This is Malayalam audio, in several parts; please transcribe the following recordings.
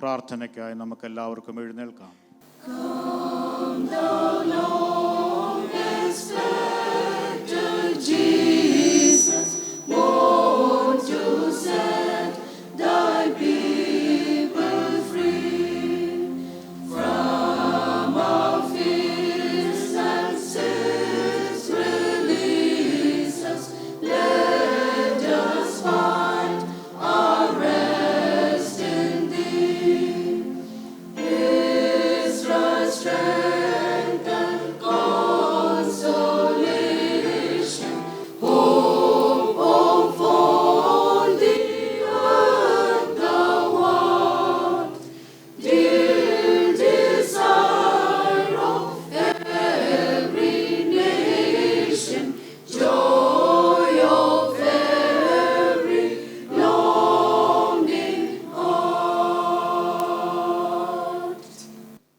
പ്രാർത്ഥനയ്ക്കായി നമുക്കെല്ലാവർക്കും എഴുന്നേൽക്കാം.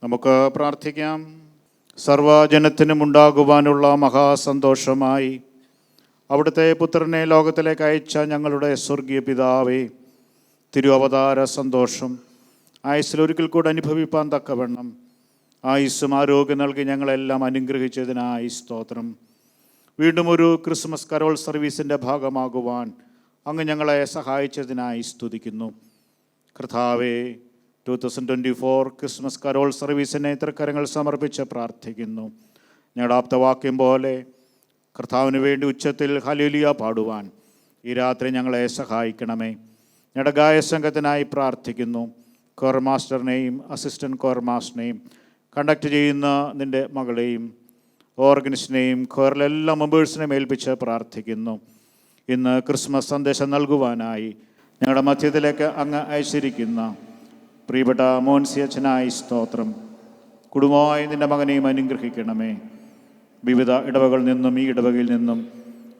നമുക്ക് പ്രാർത്ഥിക്കാം. സർവ്വജനത്തിനും ഉണ്ടാകുവാനുള്ള മഹാസന്തോഷമായി അവിടുത്തെ പുത്രനെ ലോകത്തിലേക്ക് അയച്ച ഞങ്ങളുടെ സ്വർഗീയ പിതാവേ, തിരു അവതാര സന്തോഷം ആയുസ്സിലൊരിക്കൽ കൂടെ അനുഭവിപ്പാൻ തക്കവണ്ണം ആയുസ്സും ആരോഗ്യം നൽകി ഞങ്ങളെല്ലാം അനുഗ്രഹിച്ചതിനായി സ്തോത്രം. വീണ്ടും ഒരു ക്രിസ്മസ് കരോൾ സർവീസിൻ്റെ ഭാഗമാകുവാൻ അങ്ങ് ഞങ്ങളെ സഹായിച്ചതിനായി സ്തുതിക്കുന്നു. കർത്താവേ, 2024 ക്രിസ്മസ് കരോൾ സർവീസിനെ തൃക്കരങ്ങൾ സമർപ്പിച്ച് പ്രാർത്ഥിക്കുന്നു. ഞങ്ങളുടെ ആപ്തവാക്യം പോലെ കർത്താവിന് വേണ്ടി ഉച്ചത്തിൽ ഹല്ലേലൂയ പാടുവാൻ ഈ രാത്രി ഞങ്ങളെ സഹായിക്കണമേ. ഞങ്ങളുടെ ഗായസംഘത്തിനായി പ്രാർത്ഥിക്കുന്നു. കോർ മാസ്റ്ററിനെയും അസിസ്റ്റൻറ്റ് കോർ മാസ്റ്ററിനെയും കണ്ടക്ട് ചെയ്യുന്ന നിൻ്റെ മകളെയും ഓർഗനിസ്റ്റിനെയും കോറിലെല്ലാ മെമ്പേഴ്സിനെയും ഏൽപ്പിച്ച് പ്രാർത്ഥിക്കുന്നു. ഇന്ന് ക്രിസ്മസ് സന്ദേശം നൽകുവാനായി ഞങ്ങളുടെ മധ്യത്തിലേക്ക് അങ്ങ് അയച്ചിരിക്കുന്ന പ്രിയപ്പെട്ട മോൻസി അച്ഛനായി സ്തോത്രം. കുടുംബമായി നിൻ്റെ മകനെയും അനുഗ്രഹിക്കണമേ. വിവിധ ഇടവകളിൽ നിന്നും ഈ ഇടവകയിൽ നിന്നും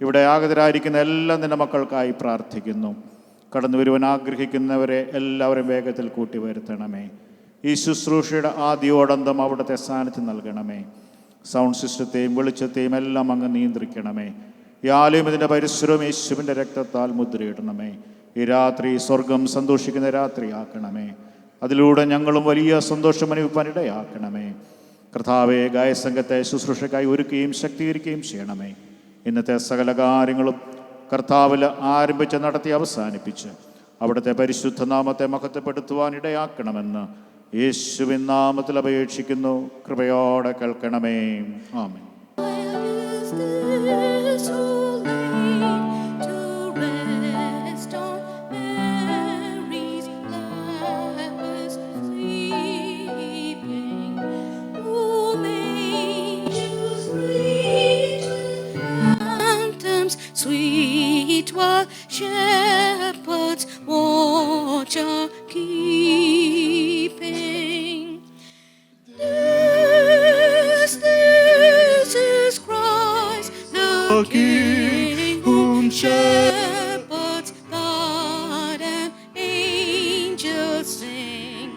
ഇവിടെ ആഗതരായിരിക്കുന്ന എല്ലാ നിൻ്റെ മക്കൾക്കായി പ്രാർത്ഥിക്കുന്നു. കടന്നു വരുവാൻ ആഗ്രഹിക്കുന്നവരെ എല്ലാവരും വേഗത്തിൽ കൂട്ടി വരുത്തണമേ. ഈ ശുശ്രൂഷയുടെ ആദ്യോടന്തം അവിടുത്തെ സ്ഥാനത്ത് നൽകണമേ. സൗണ്ട് സിസ്റ്റത്തെയും വെളിച്ചത്തെയും എല്ലാം അങ്ങ് നിയന്ത്രിക്കണമേ. ഈ ആലയം ഇതിൻ്റെ പരിസരവും യേശുവിൻ്റെ രക്തത്താൽ മുദ്രയിടണമേ. ഈ രാത്രി സ്വർഗം സന്തോഷിക്കുന്ന രാത്രിയാക്കണമേ. അതിലൂടെ ഞങ്ങളും വലിയ സന്തോഷം അനുഭവിപ്പാൻ ഇടയാക്കണമേ. കർത്താവെ, ഗായസംഘത്തെ ശുശ്രൂഷയ്ക്കായി ഒരുക്കുകയും ശക്തീകരിക്കുകയും ചെയ്യണമേ. ഇന്നത്തെ സകല കാര്യങ്ങളും കർത്താവിൽ ആരംഭിച്ച് നടത്തി അവസാനിപ്പിച്ച് അവിടുത്തെ പരിശുദ്ധ നാമത്തെ മഹത്വപ്പെടുത്തുവാൻ ഇടയാക്കണമെന്ന് യേശുവിൻ നാമത്തിൽ അപേക്ഷിക്കുന്നു. കൃപയോടെ കേൾക്കണമേ. ആമേൻ. Sweet while shepherds watch are keeping. This is Christ the King, whom shepherds guard and angels sing.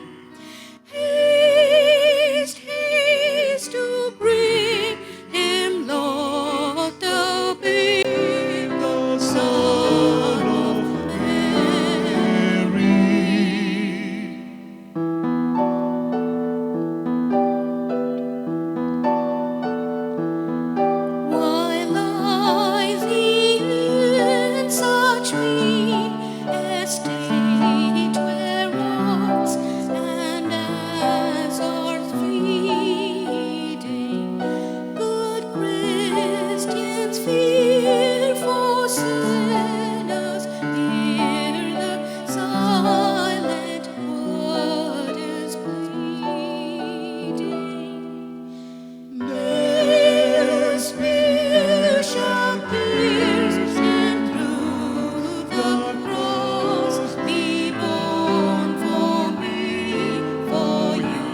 Haste, haste to bring him, Lord, the babe, the Son of Mary. While lies he in such mean estate, where rocks and azures feeding, good Christians fear for sinners, hear the silent waters pleading. Their spear shall pierce, and through the cross be born for me, for you.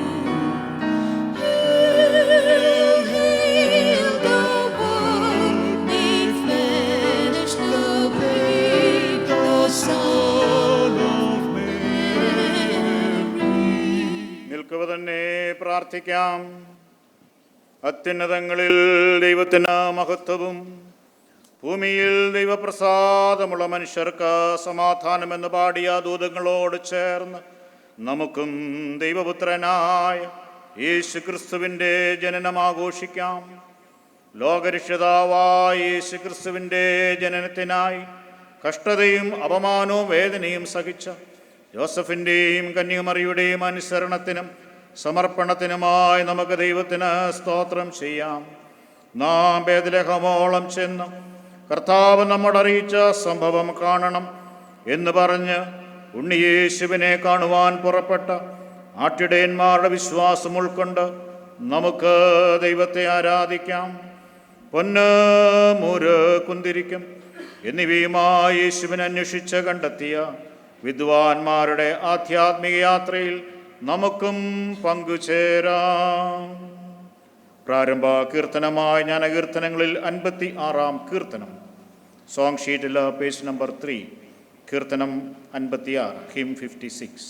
Hail, hail the Word made flesh, the babe, the Son of Mary. നിൽക്കുക തന്നെ പ്രാർത്ഥിക്കാം. അത്യുന്നതങ്ങളിൽ ദൈവത്തിന് മഹത്വവും ഭൂമിയിൽ ദൈവപ്രസാദമുള്ള മനുഷ്യർക്ക് സമാധാനമെന്ന് പാടിയ ദൂതങ്ങളോട് ചേർന്ന് നമുക്കും ദൈവപുത്രനായ യേശു ക്രിസ്തുവിൻ്റെ ജനനം ആഘോഷിക്കാം. ലോകരക്ഷിതാവായ യേശു ക്രിസ്തുവിൻ്റെ ജനനത്തിനായി കഷ്ടതയും അപമാനവും വേദനയും സഹിച്ച യോസഫിൻ്റെയും കന്യകമറിയുടെയും അനുസരണത്തിനും സമർപ്പണത്തിനുമായി നമുക്ക് ദൈവത്തിന് സ്തോത്രം ചെയ്യാം. നാം ബേത്ലഹേമോളം ചെന്ന് കർത്താവ് നമ്മോട് അറിയിച്ച സംഭവം കാണണം എന്ന് പറഞ്ഞ് ഉണ്ണിയേശുവിനെ കാണുവാൻ പുറപ്പെട്ട ആട്ടിടയന്മാരുടെ വിശ്വാസം ഉൾക്കൊണ്ട് നമുക്ക് ദൈവത്തെ ആരാധിക്കാം. പൊന്ന്, മൂര്, കുന്തിരിക്കം എന്നിവയുമായി യേശുവിനെ അന്വേഷിച്ച് കണ്ടെത്തിയ വിദ്വാൻമാരുടെ ആധ്യാത്മിക യാത്രയിൽ നമുക്കും പങ്കുചേരാം. പ്രാരംഭ കീർത്തനമായ ജ്ഞാനകീർത്തനങ്ങളിൽ 56-ാം കീർത്തനം, സോങ് ഷീറ്റിൽ പേജ് നമ്പർ 3, കീർത്തനം 56, ഹിം 56.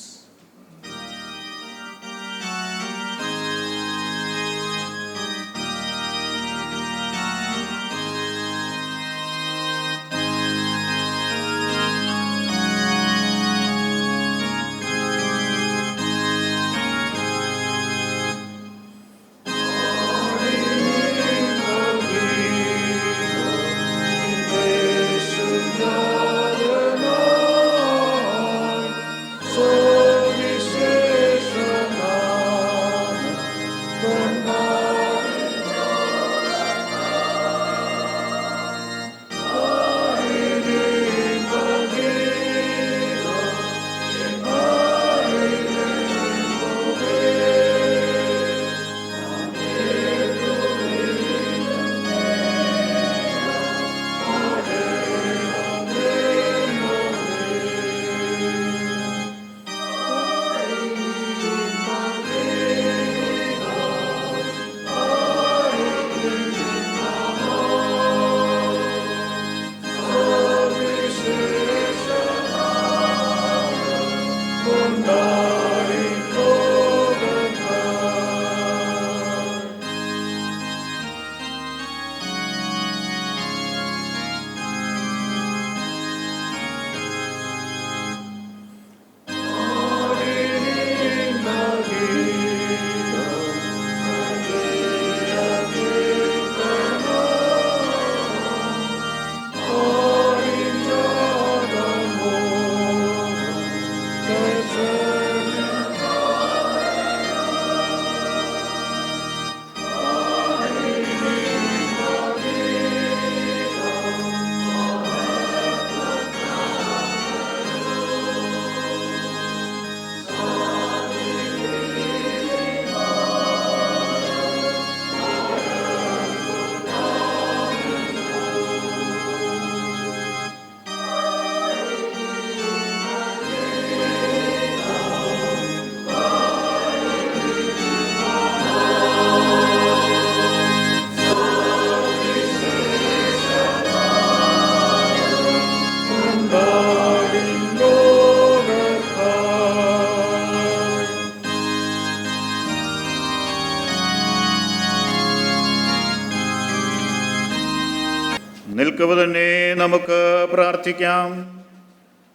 നിൽക്കുക തന്നെ നമുക്ക് പ്രാർത്ഥിക്കാം.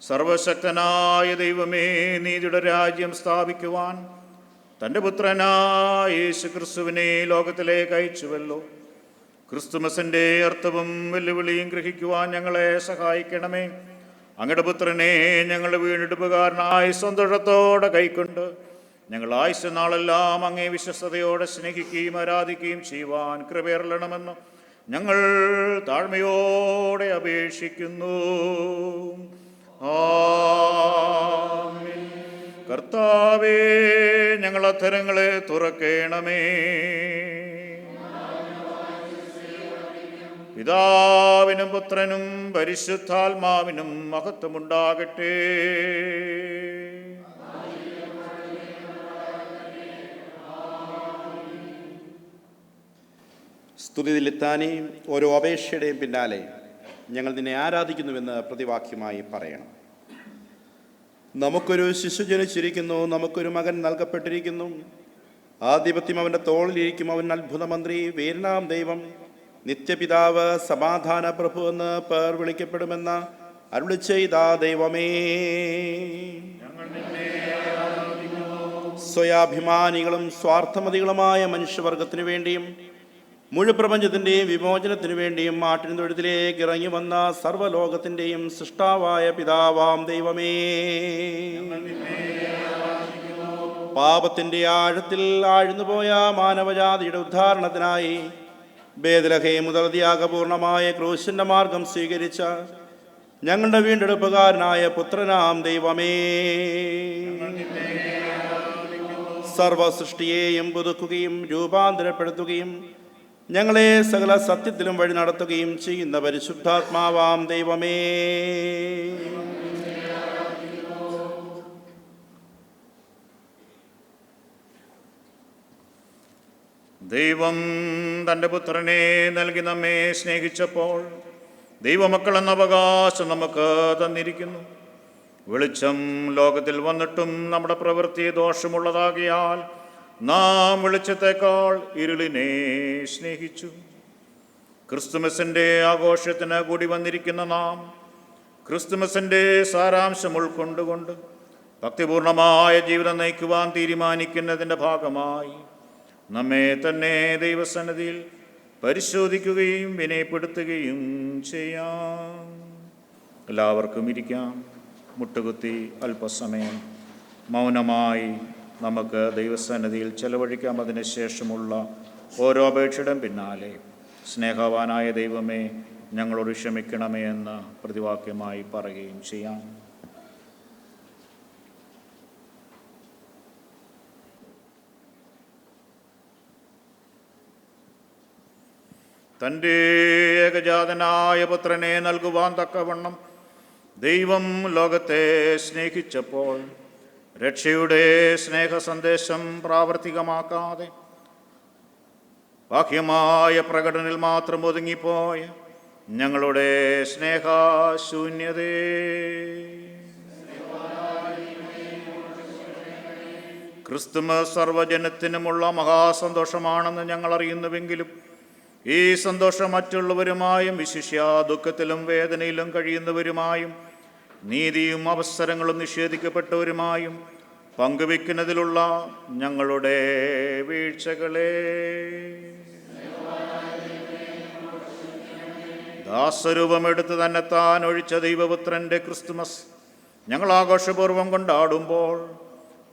സർവശക്തനായ ദൈവമേ, നീതിയുടെ രാജ്യം സ്ഥാപിക്കുവാൻ തൻ്റെ പുത്രനായ യേശു ക്രിസ്തുവിനെ ലോകത്തിലേക്ക് അയച്ചുവല്ലോ. ക്രിസ്തുമസിൻ്റെ അർത്ഥവും വെല്ലുവിളിയും ഗ്രഹിക്കുവാൻ ഞങ്ങളെ സഹായിക്കണമേ. അങ്ങയുടെ പുത്രനെ ഞങ്ങളുടെ വീണ്ടെടുപ്പുകാരനായി സന്തോഷത്തോടെ കൈക്കൊണ്ട് ഞങ്ങൾ ആയുസ്സ് നാളെല്ലാം അങ്ങേ വിശ്വസ്തയോടെ സ്നേഹിക്കുകയും ആരാധിക്കുകയും ചെയ്യുവാൻ കൃപയരുളണമെന്ന് ഞങ്ങൾ താഴ്മയോടെ അപേക്ഷിക്കുന്നു. ആമേൻ. കർത്താവേ, ഞങ്ങൾ അധരങ്ങളെ തുറക്കേണമേ. പിതാവിനും പുത്രനും പരിശുദ്ധാത്മാവിനും മഹത്വമുണ്ടാകട്ടെ. സ്തുതിയിലെത്താനെയും ഓരോ അപേക്ഷയുടെയും പിന്നാലെ ഞങ്ങൾ നിന്നെ ആരാധിക്കുന്നുവെന്ന് പ്രതിവാക്യമായി പറയണം. നമുക്കൊരു ശിശു ജനിച്ചിരിക്കുന്നു, നമുക്കൊരു മകൻ നൽകപ്പെട്ടിരിക്കുന്നു. ആധിപത്യം അവൻ്റെ തോളിലിരിക്കും. അവൻ അത്ഭുതമന്ത്രി, വീരനാം ദൈവം, നിത്യപിതാവ്, സമാധാന പ്രഭു എന്ന് പേർ വിളിക്കപ്പെടുമെന്ന് അരുളി ചെയ്ത ദൈവമേ, ഞങ്ങൾ നിന്നെ ആരാധിക്കുന്നു. സ്വയാഭിമാനികളും സ്വാർത്ഥമതികളുമായ മനുഷ്യവർഗത്തിനു വേണ്ടിയും മുഴുപ്രപഞ്ചത്തിൻ്റെയും വിമോചനത്തിനു വേണ്ടിയും മാട്ടിൻ തൊഴുത്തിലേക്ക് ഇറങ്ങി വന്ന സർവ്വലോകത്തിൻ്റെയും സൃഷ്ടാവായ പിതാവാം ദൈവമേ, പാപത്തിൻ്റെ ആഴത്തിൽ ആഴ്ന്നുപോയ മാനവജാതിയുടെ ഉദ്ധാരണത്തിനായി ബേത്ലഹേം മുതൽ ത്യാഗപൂർണമായ ക്രൂശിൻ്റെ മാർഗം സ്വീകരിച്ച ഞങ്ങളുടെ വീണ്ടെടുപ്പുകാരനായ പുത്രനാം ദൈവമേ, സർവസൃഷ്ടിയെയും പുതുക്കുകയും രൂപാന്തരപ്പെടുത്തുകയും ഞങ്ങളെ സകല സത്യത്തിലും വഴി നടത്തുകയും ചെയ്യുന്ന പരിശുദ്ധാത്മാവാം ദൈവമേ, ദൈവം തൻ്റെ പുത്രനെ നൽകി നമ്മെ സ്നേഹിച്ചപ്പോൾ ദൈവമക്കൾ എന്ന അവകാശം നമുക്ക് തന്നിരിക്കുന്നു. വെളിച്ചം ലോകത്തിൽ വന്നിട്ടും നമ്മുടെ പ്രവൃത്തി ദോഷമുള്ളതാകിയാൽ നാം വെളിച്ചത്തേക്കാൾ ഇരുളിനെ സ്നേഹിച്ചു. ക്രിസ്തുമസിൻ്റെ ആഘോഷത്തിന് കൂടി വന്നിരിക്കുന്ന നാം ക്രിസ്തുമസിൻ്റെ സാരാംശം ഉൾക്കൊണ്ടുകൊണ്ട് ഭക്തിപൂർണമായ ജീവിതം നയിക്കുവാൻ തീരുമാനിക്കുന്നതിൻ്റെ ഭാഗമായി നമ്മെ തന്നെ ദൈവസന്നിധിയിൽ പരിശോധിക്കുകയും വിനയപ്പെടുത്തുകയും ചെയ്യാം. എല്ലാവർക്കും ഇരിക്കാം. മുട്ടുകുത്തി അല്പസമയം മൗനമായി നമുക്ക് ദൈവസന്നിധിയിൽ ചെലവഴിക്കാം. അതിനുശേഷമുള്ള ഓരോ അപേക്ഷയുടെ പിന്നാലെ സ്നേഹവാനായ ദൈവമേ ഞങ്ങളോട് ക്ഷമിക്കണമേ എന്ന് പ്രതിവാക്യമായി പറയുകയും ചെയ്യാം. തൻ്റെ ഏകജാതനായ പുത്രനെ നൽകുവാൻ തക്കവണ്ണം ദൈവം ലോകത്തെ സ്നേഹിച്ചപ്പോൾ രക്ഷയുടെ സ്നേഹ സന്ദേശം പ്രാവർത്തികമാക്കാതെ ബാഹ്യമായ പ്രകടനത്തിൽ മാത്രം ഒതുങ്ങിപ്പോയ ഞങ്ങളുടെ സ്നേഹശൂന്യതയെ ക്രിസ്തുമസ് സർവ്വജനത്തിനുമുള്ള മഹാസന്തോഷമാണെന്ന് ഞങ്ങൾ അറിയുന്നുവെങ്കിലും ഈ സന്തോഷം മറ്റുള്ളവരുമായും വിശിഷ്യ ദുഃഖത്തിലും വേദനയിലും കഴിയുന്നവരുമായും നീതിയും അവസരങ്ങളും നിഷേധിക്കപ്പെട്ടവരുമായും പങ്കുവെക്കുന്നതിലുള്ള ഞങ്ങളുടെ വീഴ്ചകളെ ദാസരൂപമെടുത്ത് തന്നെത്താൻ ഒഴിച്ച ദൈവപുത്രൻ്റെ ക്രിസ്തുമസ് ഞങ്ങൾ ആഘോഷപൂർവ്വം കൊണ്ടാടുമ്പോൾ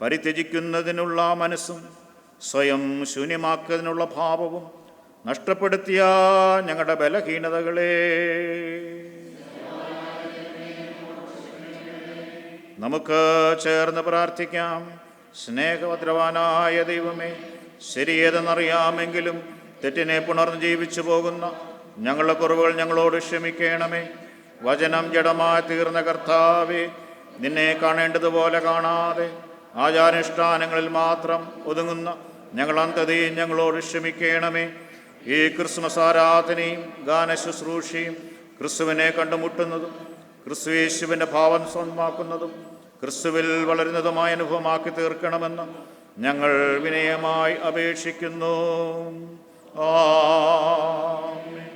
പരിത്യജിക്കുന്നതിനുള്ള മനസ്സും സ്വയം ശൂന്യമാക്കുന്നതിനുള്ള ഭാവവും നഷ്ടപ്പെടുത്തിയ ഞങ്ങളുടെ ബലഹീനതകളെ നമുക്ക് ചേർന്ന് പ്രാർത്ഥിക്കാം. സ്നേഹഭദ്രവാനായ ദൈവമേ, ശരിയേതെന്നറിയാമെങ്കിലും തെറ്റിനെ പുണർന്ന് ജീവിച്ചു പോകുന്ന ഞങ്ങളുടെ കുറവുകൾ ഞങ്ങളോട് ക്ഷമിക്കണമേ. വചനം ജഡമായി തീർന്ന കർത്താവേ, നിന്നെ കാണേണ്ടതുപോലെ കാണാതെ ആചാരാനുഷ്ഠാനങ്ങളിൽ മാത്രം ഒതുങ്ങുന്ന ഞങ്ങൾ അന്ധതയും ഞങ്ങളോട് ക്ഷമിക്കണമേ. ഈ ക്രിസ്മസ് ആരാധനയും ഗാനശുശ്രൂഷയും ക്രിസ്തുവിനെ കണ്ടുമുട്ടുന്നതും ക്രിസ്തുയേശുവിൻ്റെ ഭാവം സ്വന്തമാക്കുന്നതും ക്രിസ്തുവിൽ വളരുന്നതുമായ അനുഭവമാക്കി തീർക്കണമെന്ന് ഞങ്ങൾ വിനയമായി അപേക്ഷിക്കുന്നു. ആമേൻ.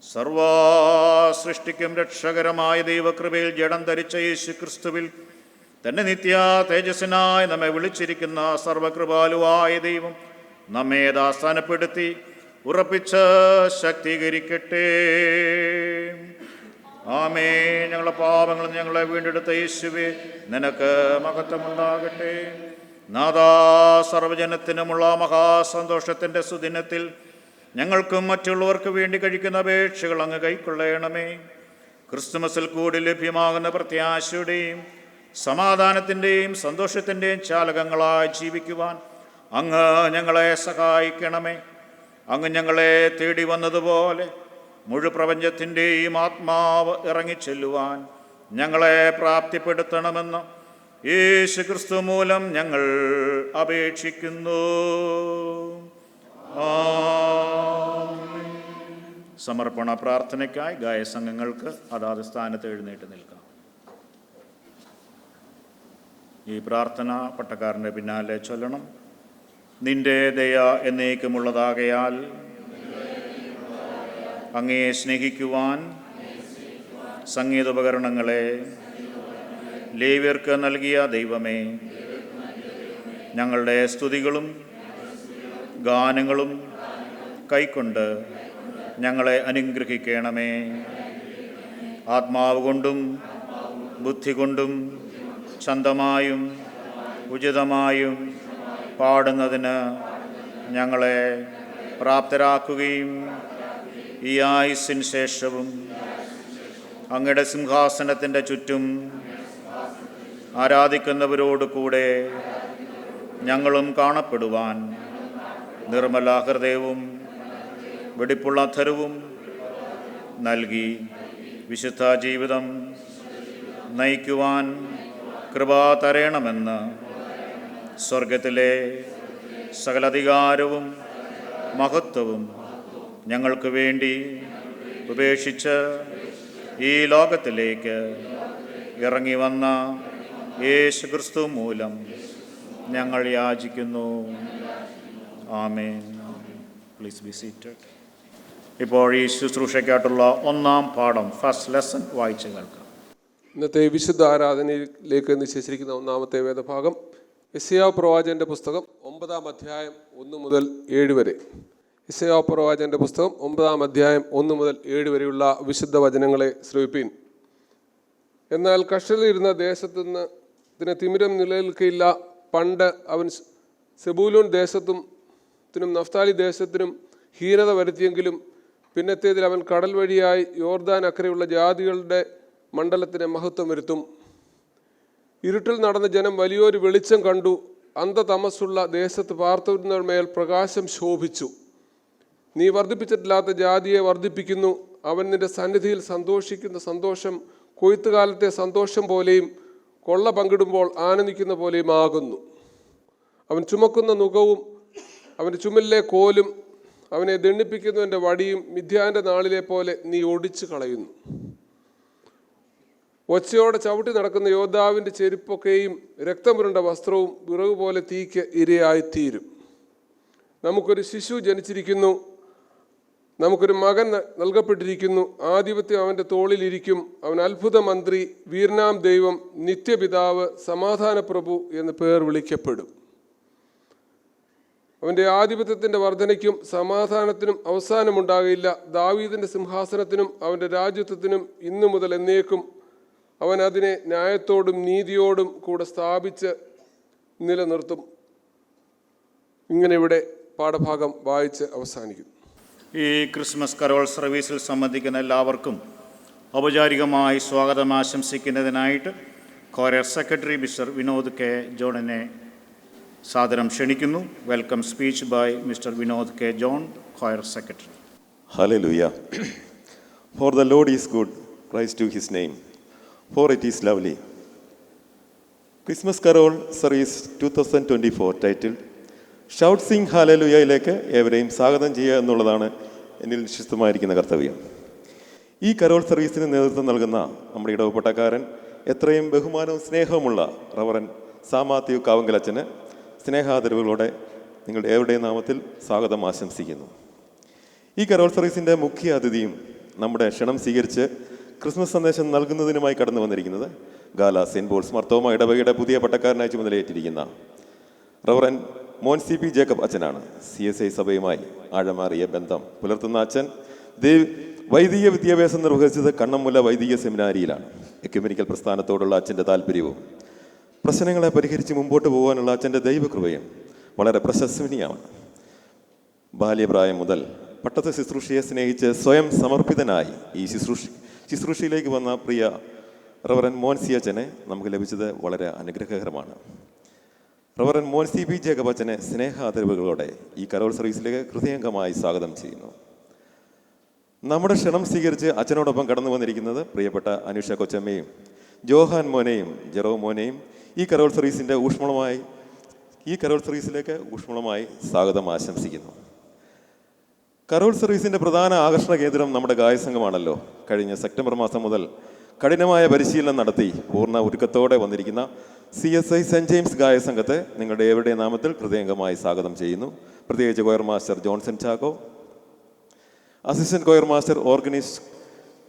സർവ്വസൃഷ്ടിക്കും രക്ഷകരമായ ദൈവകൃപയിൽ ജഡം ധരിച്ച യേശു ക്രിസ്തുവിൽ തന്നെ നിത്യ തേജസ്സിനായി നമ്മെ വിളിച്ചിരിക്കുന്ന സർവകൃപാലുവായ ദൈവം നമ്മെ യഥാസ്ഥാനപ്പെടുത്തി ഉറപ്പിച്ച് ശക്തീകരിക്കട്ടെ. ആമേ. ഞങ്ങളുടെ പാപങ്ങൾ ഞങ്ങളെ വീണ്ടെടുത്ത യേശുവേ, നിനക്ക് മഹത്വമുണ്ടാകട്ടെ. നാഥാ, സർവജനത്തിനുമുള്ള മഹാസന്തോഷത്തിൻ്റെ സുദിനത്തിൽ ഞങ്ങൾക്കും മറ്റുള്ളവർക്ക് വേണ്ടി കഴിക്കുന്ന അപേക്ഷകൾ അങ്ങ് കൈക്കൊള്ളണമേ. ക്രിസ്തുമസിൽ കൂടി ലഭ്യമാകുന്ന പ്രത്യാശയുടെയും സമാധാനത്തിൻ്റെയും സന്തോഷത്തിൻ്റെയും ചാലകങ്ങളായി ജീവിക്കുവാൻ അങ്ങ് ഞങ്ങളെ സഹായിക്കണമേ. അങ്ങ് ഞങ്ങളെ തേടി വന്നതുപോലെ മുഴുപ്രപഞ്ചത്തിൻ്റെയും ആത്മാവ് ഇറങ്ങിച്ചെല്ലുവാൻ ഞങ്ങളെ പ്രാപ്തിപ്പെടുത്തണമെന്ന് യേശു ക്രിസ്തു മൂലം ഞങ്ങൾ അപേക്ഷിക്കുന്നു. ആമേൻ. സമർപ്പണ പ്രാർത്ഥനയ്ക്കായി ഗായസംഘങ്ങൾക്ക് അതാത് സ്ഥാനത്ത് എഴുന്നേറ്റ് നിൽക്കാം. ഈ പ്രാർത്ഥന പട്ടക്കാരൻ്റെ പിന്നാലെ ചൊല്ലണം. നിന്റെ ദയ എന്നേക്കുമുള്ളതാകയാൽ അങ്ങയെ സ്നേഹിക്കുവാൻ സംഗീതോപകരണങ്ങളെ ലേവ്യർക്ക് നൽകിയ ദൈവമേ, ഞങ്ങളുടെ സ്തുതികളും ഗാനങ്ങളും കൈക്കൊണ്ട് ഞങ്ങളെ അനുഗ്രഹിക്കണമേ. ആത്മാവ് കൊണ്ടും ബുദ്ധി കൊണ്ടും ചന്തമായും ഉചിതമായും പാടുന്നതിന് ഞങ്ങളെ പ്രാപ്തരാക്കുകയും ഈ ആയുസ്സിന് ശേഷവും അങ്ങയുടെ സിംഹാസനത്തിൻ്റെ ചുറ്റും ആരാധിക്കുന്നവരോട് കൂടെ ഞങ്ങളും കാണപ്പെടുവാൻ നിർമ്മല ഹൃദയവും വെടിപ്പുള്ള അധരവും നൽകി വിശുദ്ധ ജീവിതം നയിക്കുവാൻ കൃപ തരണമെന്ന് സ്വർഗത്തിലെ സകലധികാരവും മഹത്വവും ഞങ്ങൾക്ക് വേണ്ടി ഉപേക്ഷിച്ച് ഈ ലോകത്തിലേക്ക് ഇറങ്ങി വന്ന യേശു ക്രിസ്തു മൂലം ഞങ്ങൾ യാചിക്കുന്നു. ആമേൻ. Please be seated. ഇപ്പോൾ ഈ ശുശ്രൂഷയ്ക്കായിട്ടുള്ള ഒന്നാം പാഠം, ഫസ്റ്റ് ലെസൺ വായിച്ച് കേൾക്കാം. ഇന്നത്തെ വിശുദ്ധ ആരാധനയിലേക്ക് നിശ്ചയിച്ചിരിക്കുന്ന ഒന്നാമത്തെ വേദഭാഗം യെശയ്യാവ് പ്രവാചകന്റെ പുസ്തകം 9-ാം അധ്യായം 1 മുതൽ 7 വരെ. യെശയ്യാവ് പ്രവാചകന്റെ പുസ്തകം 9-ാം അധ്യായം 1 മുതൽ 7 വരെയുള്ള വിശുദ്ധ വചനങ്ങളെ ശ്രവിപ്പീൻ. എന്നാൽ കഷ്ടതയിരുന്ന ദേശത്തുനിന്ന് ഇതിന് തിമിരം നിലനിൽക്കയില്ല. പണ്ട് അവൻ സെബൂലൂൻ ദേശത്തിനും നഫ്താലി ദേശത്തിനും ഹീനത വരുത്തിയെങ്കിലും പിന്നത്തേതിൽ അവൻ കടൽ വഴിയായി യോർദാൻ അക്കരെയുള്ള ജാതികളുടെ മണ്ഡലത്തിന് മഹത്വം വരുത്തും. ഇരുട്ടിൽ നടന്ന ജനം വലിയൊരു വെളിച്ചം കണ്ടു. അന്ധതമസ്സുള്ള ദേശത്ത് പാർത്തവരുടെ മേൽ പ്രകാശം ശോഭിച്ചു. നീ വർദ്ധിപ്പിച്ചിട്ടില്ലാത്ത ജാതിയെ വർദ്ധിപ്പിക്കുന്നു. അവൻ നിന്റെ സന്നിധിയിൽ സന്തോഷിക്കുന്ന സന്തോഷം കൊയ്ത്തുകാലത്തെ സന്തോഷം പോലെയും കൊള്ള പങ്കിടുമ്പോൾ ആനന്ദിക്കുന്ന പോലെയും ആകുന്നു. അവൻ ചുമക്കുന്ന നുകവും അവൻ്റെ ചുമലിലെ കോലും അവനെ ദണ്ഡിപ്പിക്കുന്നവൻ്റെ വടിയും മിഥ്യാൻ്റെ നാളിലെ പോലെ നീ ഒടിച്ചു കളയുന്നു. ഒച്ചയോടെ ചവിട്ടി നടക്കുന്ന യോദ്ധാവിൻ്റെ ചെരുപ്പൊക്കെയും രക്തമുരുണ്ട വസ്ത്രവും വിറക് പോലെ തീക്ക് ഇരയായിത്തീരും. നമുക്കൊരു ശിശു ജനിച്ചിരിക്കുന്നു, നമുക്കൊരു മകൻ നൽകപ്പെട്ടിരിക്കുന്നു. ആധിപത്യം അവൻ്റെ തോളിലിരിക്കും. അവൻ അത്ഭുത മന്ത്രി, വീരനാം ദൈവം, നിത്യപിതാവ്, സമാധാന പ്രഭു എന്ന് പേർ വിളിക്കപ്പെടും. അവൻ്റെ ആധിപത്യത്തിൻ്റെ വർധനയ്ക്കും സമാധാനത്തിനും അവസാനമുണ്ടാകില്ല. ദാവീദിൻ്റെ സിംഹാസനത്തിനും അവൻ്റെ രാജ്യത്വത്തിനും ഇന്നു മുതൽ എന്നേക്കും അവൻ അതിനെ ന്യായത്തോടും നീതിയോടും കൂടെ സ്ഥാപിച്ച് നിലനിർത്തും. ഇങ്ങനെ ഇവിടെ പാഠഭാഗം വായിച്ച് അവസാനിക്കുന്നു. ഈ ക്രിസ്മസ് കരോൾ സർവീസിൽ സംബന്ധിക്കുന്ന എല്ലാവർക്കും ഔപചാരികമായി സ്വാഗതം ആശംസിക്കുന്നതിനായിട്ട് choir secretary mister Vinod K ജോണിനെ സാദരം ക്ഷണിക്കുന്നു. Welcome speech by mister Vinod K John, choir secretary. Hallelujah. For the Lord is good, praise to his name, for it is lovely. Christmas Carol Series 2024 titled Shout Sing Hallelujahയിലേക്ക് ഏവരെയും സ്വാഗതം ചെയ്യുക എന്നുള്ളതാണ് എന്നിൽ നിക്ഷിപ്തമായിരിക്കുന്ന കർത്തവ്യം. ഈ കരോൾ സർവീസിന് നേതൃത്വം നൽകുന്ന നമ്മുടെ ഇടവപ്പെട്ടക്കാരൻ, എത്രയും ബഹുമാനവും സ്നേഹവുമുള്ള റവറൻ സാമാത്യു കാവങ്കലച്ചന് സ്നേഹാദരവുകളോടെ നിങ്ങളുടെ ഏവരുടെയും നാമത്തിൽ സ്വാഗതം ആശംസിക്കുന്നു. ഈ കരോൾ സർവീസിൻ്റെ മുഖ്യ അതിഥിയും നമ്മുടെ ക്ഷണം സ്വീകരിച്ച് ക്രിസ്മസ് സന്ദേശം നൽകുന്നതിനുമായി കടന്നു വന്നിരിക്കുന്നത് ഗാല സെയിൻറ്റ് പോൾസ് മാർത്തോമ ഇടവകയുടെ പുതിയ പട്ടക്കാരനായി ചുമതലയേറ്റിരിക്കുന്ന റവറൻ മോൻസി പി ജേക്കബ് അച്ഛനാണ്. CSI സഭയുമായി ആഴമാറിയ ബന്ധം പുലർത്തുന്ന അച്ഛൻ വൈദിക വിദ്യാഭ്യാസം നിർവഹിച്ചത് കണ്ണമ്മുല വൈദിക സെമിനാരിയിലാണ്. എക്യുമെനിക്കൽ പ്രസ്ഥാനത്തോടുള്ള അച്ഛൻ്റെ താല്പര്യവും പ്രശ്നങ്ങളെ പരിഹരിച്ച് മുമ്പോട്ട് പോകാനുള്ള അച്ഛൻ്റെ ദൈവകൃപയും വളരെ പ്രശംസനീയമാണ്. ബാല്യപ്രായം മുതൽ പട്ടത്തെ ശുശ്രൂഷയെ സ്നേഹിച്ച് സ്വയം സമർപ്പിതനായി ഈ ശുശ്രൂഷയിലേക്ക് വന്ന പ്രിയ റവറൻ മോൻസി അച്ഛനെ നമുക്ക് ലഭിച്ചത് വളരെ അനുഗ്രഹകരമാണ്. റവറൻ മോൻസി പി ജേക്കബ് അച്ഛനെ സ്നേഹാദരവുകളോടെ ഈ കരോൾ സർവീസിലേക്ക് ഹൃദയംഗമായി സ്വാഗതം ചെയ്യുന്നു. നമ്മുടെ ക്ഷണം സ്വീകരിച്ച് അച്ഛനോടൊപ്പം കടന്നു വന്നിരിക്കുന്നത് പ്രിയപ്പെട്ട അനുഷ കൊച്ചമ്മയും ജോഹാൻ മോനെയും ജെറോ മോനെയും ഈ കരോൾ സർവീസിലേക്ക് ഊഷ്മളമായി സ്വാഗതം ആശംസിക്കുന്നു. കരോൾ സർവീസിൻ്റെ പ്രധാന ആകർഷണ കേന്ദ്രം നമ്മുടെ ഗായസംഘമാണല്ലോ. കഴിഞ്ഞ സെപ്റ്റംബർ മാസം മുതൽ കഠിനമായ പരിശീലനം നടത്തി പൂർണ്ണ ഒരുക്കത്തോടെ വന്നിരിക്കുന്ന CSI സെൻറ്റ് ജെയിംസ് ഗായസംഘത്തെ നിങ്ങളുടെ ഏവരുടെയും നാമത്തിൽ ഹൃദയംഗമായി സ്വാഗതം ചെയ്യുന്നു. പ്രത്യേകിച്ച് choir master Johnson Chacko, assistant choir master organist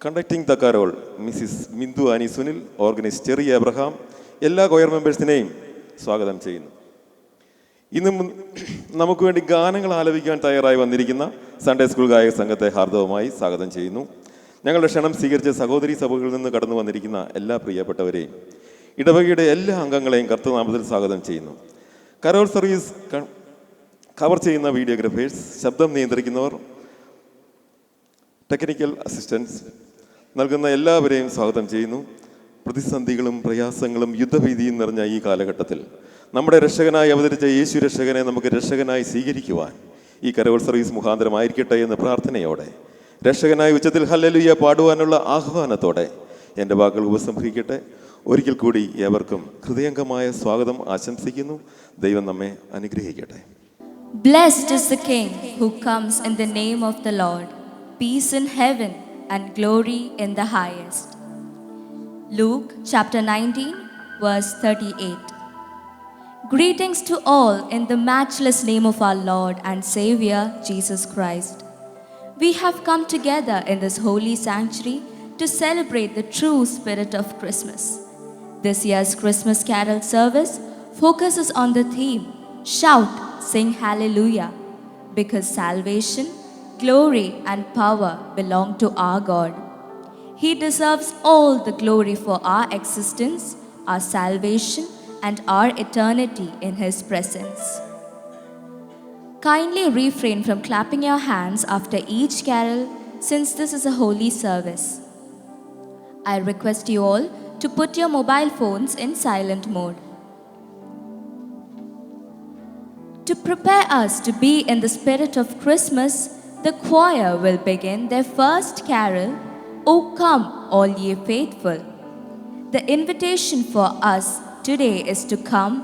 conducting the carol mrs Bindu Annie Sunil, organist Cherry Abraham, എല്ലാ കൊയർ മെമ്പേഴ്സിനെയും സ്വാഗതം ചെയ്യുന്നു. ഇന്നും നമുക്ക് വേണ്ടി ഗാനങ്ങൾ ആലപിക്കാൻ തയ്യാറായി വന്നിരിക്കുന്ന സൺഡേ സ്കൂൾ ഗായക സംഘത്തെ ഹാർദവമായി സ്വാഗതം ചെയ്യുന്നു. ഞങ്ങളുടെ ക്ഷണം സ്വീകരിച്ച സഹോദരി സഭകളിൽ നിന്ന് കടന്നു വന്നിരിക്കുന്ന എല്ലാ പ്രിയപ്പെട്ടവരെയും ഇടവകയുടെ എല്ലാ അംഗങ്ങളെയും കർത്തൃനാമത്തിൽ സ്വാഗതം ചെയ്യുന്നു. കരോൾ സർവീസ് കവർ ചെയ്യുന്ന വീഡിയോഗ്രാഫേഴ്സ്, ശബ്ദം നിയന്ത്രിക്കുന്നവർ, ടെക്നിക്കൽ അസിസ്റ്റൻസ് നൽകുന്ന എല്ലാവരെയും സ്വാഗതം ചെയ്യുന്നു. പ്രതിസന്ധികളും പ്രയാസങ്ങളും യുദ്ധഭീതിയും നിറഞ്ഞ ഈ കാലഘട്ടത്തിൽ നമ്മുടെ രക്ഷകനായി അവതരിച്ച യേശു രക്ഷകനെ നമുക്ക് രക്ഷകനായി സ്വീകരിക്കുവാൻ ഈ കരോൾ സർവീസ് മുഖാന്തരമായിരിക്കട്ടെ എന്ന പ്രാർത്ഥനയോടെ, രക്ഷകനായി ഉച്ചത്തിൽ ഹല്ലേലൂയ പാടുവാനുള്ള ആഹ്വാനത്തോടെ എൻ്റെ വാക്കുകൾ ഉപസംഹരിക്കട്ടെ. ഒരിക്കൽ കൂടി ഏവർക്കും ഹൃദയംഗമായ സ്വാഗതം ആശംസിക്കുന്നു. ദൈവം നമ്മെ അനുഗ്രഹിക്കട്ടെ. Blessed is the King who comes in the name of the Lord. Peace in heaven and glory in the highest. Luke chapter 19 verse 38. Greetings to all in the matchless name of our Lord and Savior Jesus Christ. We have come together in this holy sanctuary to celebrate the true spirit of Christmas. This year's Christmas carol service focuses on the theme, Shout, Sing Hallelujah, because salvation, glory and power belong to our God. He deserves all the glory for our existence, our salvation and our eternity in His presence. Kindly refrain from clapping your hands after each carol since this is a holy service. I request you all to put your mobile phones in silent mode. To prepare us to be in the spirit of Christmas, the choir will begin their first carol, O come, all ye faithful. The invitation for us today is to come,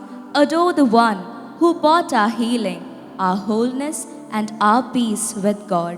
adore the one who bought our healing, our wholeness, and our peace with God.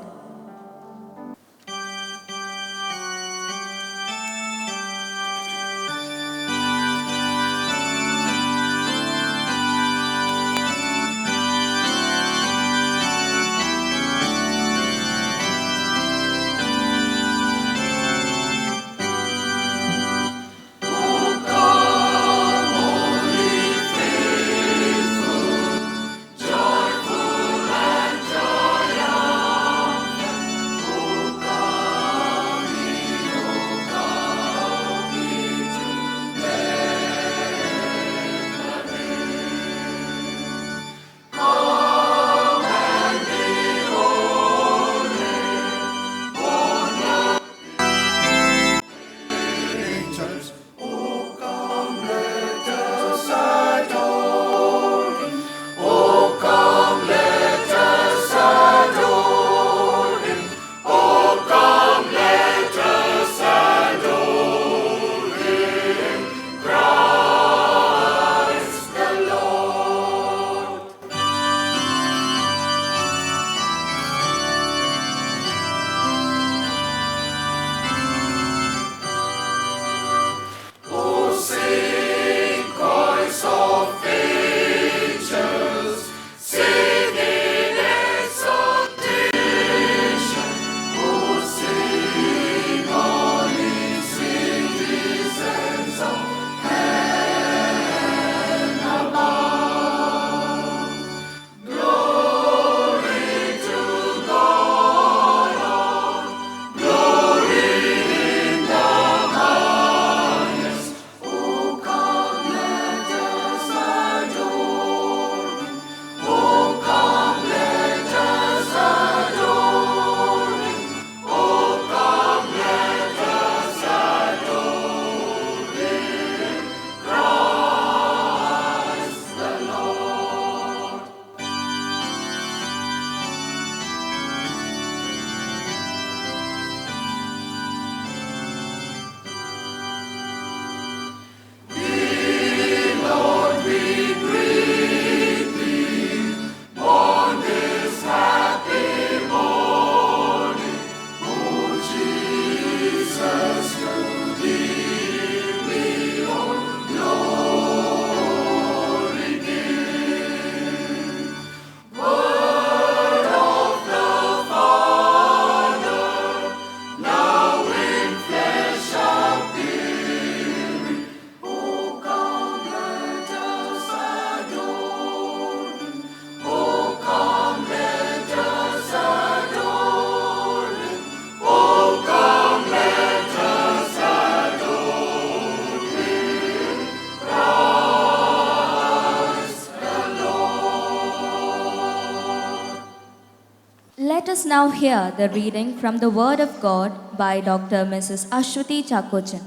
Let us now hear the reading from the Word of God by Dr. Mrs. Ashwati Chakochan.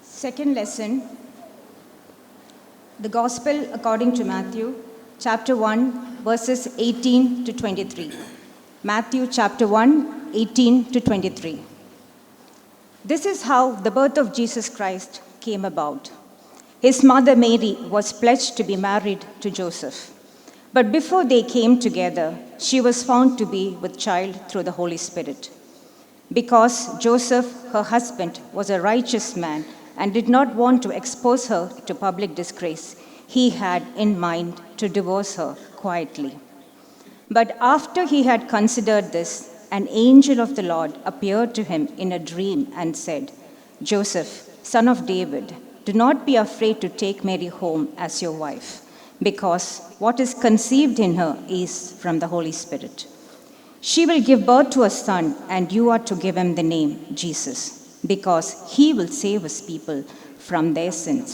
Second lesson, the Gospel according to Matthew, chapter 1, verses 18 to 23. Matthew chapter 1, 18 to 23. This is how the birth of Jesus Christ came about. His mother Mary was pledged to be married to Joseph. But before they came together, she was found to be with child through the Holy Spirit. Because Joseph, her husband, was a righteous man and did not want to expose her to public disgrace, he had in mind to divorce her quietly. But after he had considered this, an angel of the Lord appeared to him in a dream and said, "Joseph, son of David, do not be afraid to take Mary home as your wife, because what is conceived in her is from the Holy Spirit. She will give birth to a son, and you are to give him the name Jesus, because he will save his people from their sins."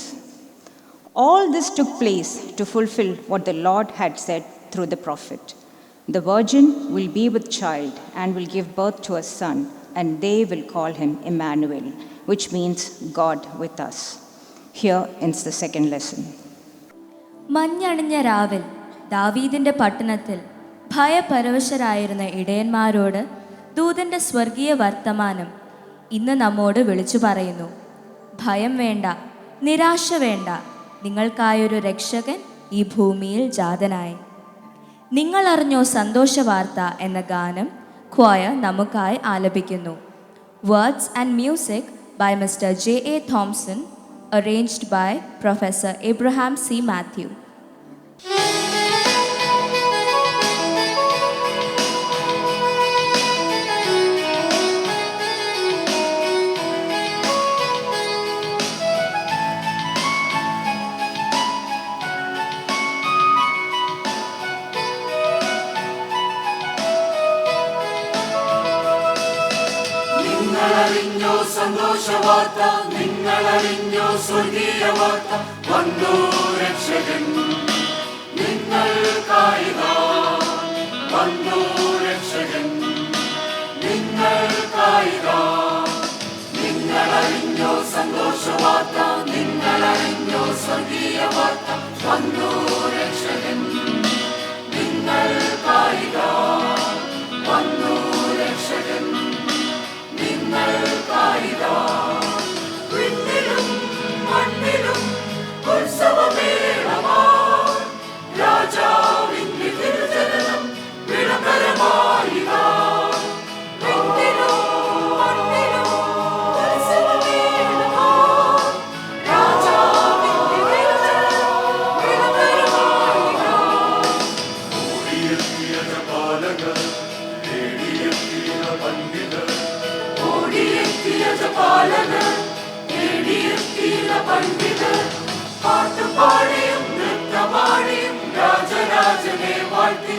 All this took place to fulfill what the Lord had said through the prophet. The virgin will be with child and will give birth to a son, and they will call him Emmanuel, which means God with us. Here ends the second lesson. മഞ്ഞണിഞ്ഞ രാവിൽ ദാവീദിന്റെ പട്ടണത്തിൽ ഭയപരവശരായിരുന്ന ഇടയന്മാരോട് ദൂതന്റെ സ്വർഗീയ വർത്തമാനം ഇന്ന് നമ്മോട് വിളിച്ചു പറയുന്നു. ഭയം വേണ്ട, നിരാശ വേണ്ട, നിങ്ങൾക്കായൊരു രക്ഷകൻ ഈ ഭൂമിയിൽ ജാതനായി. നിങ്ങൾ അറിഞ്ഞോ സന്തോഷവാർത്ത എന്ന ഗാനം ക്വയർ നമുക്കായി ആലപിക്കുന്നു. Words and music by Mr. J.A. Thompson, arranged by Professor Abraham C. Matthew. നിങ്ങളറിഞ്ഞോ സന്തോഷവാർത്ത, നിങ്ങളറിഞ്ഞോ സ്വർഗീയ വാർത്ത, വന്നു രക്ഷകൻ നിങ്ങൾക്കായിതാ, വന്നു രക്ഷകൻ നിങ്ങൾക്കായിതാ. നിങ്ങളറിഞ്ഞോ സന്തോഷവാർത്ത, നിങ്ങളറിഞ്ഞോ സ്വർഗീയ വാർത്ത, വന്നു രക്ഷകൻ നിങ്ങൾക്കായിതാ, വന്നു രക്ഷകൻ നിങ്ങൾക്കായിതാ. വിണ്ണിലും മണ്ണിലും ഉത്സവമേളമായി രാജാവിന്റെ തിരുജനനം വിളംബരമായിതാ. വിണ്ണിലും മണ്ണിലും ഉത്സവമേളമായി രാജാവിന്റെ തിരുജനനം വിളംബരമായിതാ. ഓടിയെത്തിയ ജപാലകർ, തേടിയെത്തിയ പണ്ഡിതർ, ഓടിയെത്തിയ ജപാലകർ, തേടിയെത്തിയ പണ്ഡിതർ, പാട്ടുപാടിയും നൃത്തമാടിയും രാജരാജനെ വാഴ്ത്തി,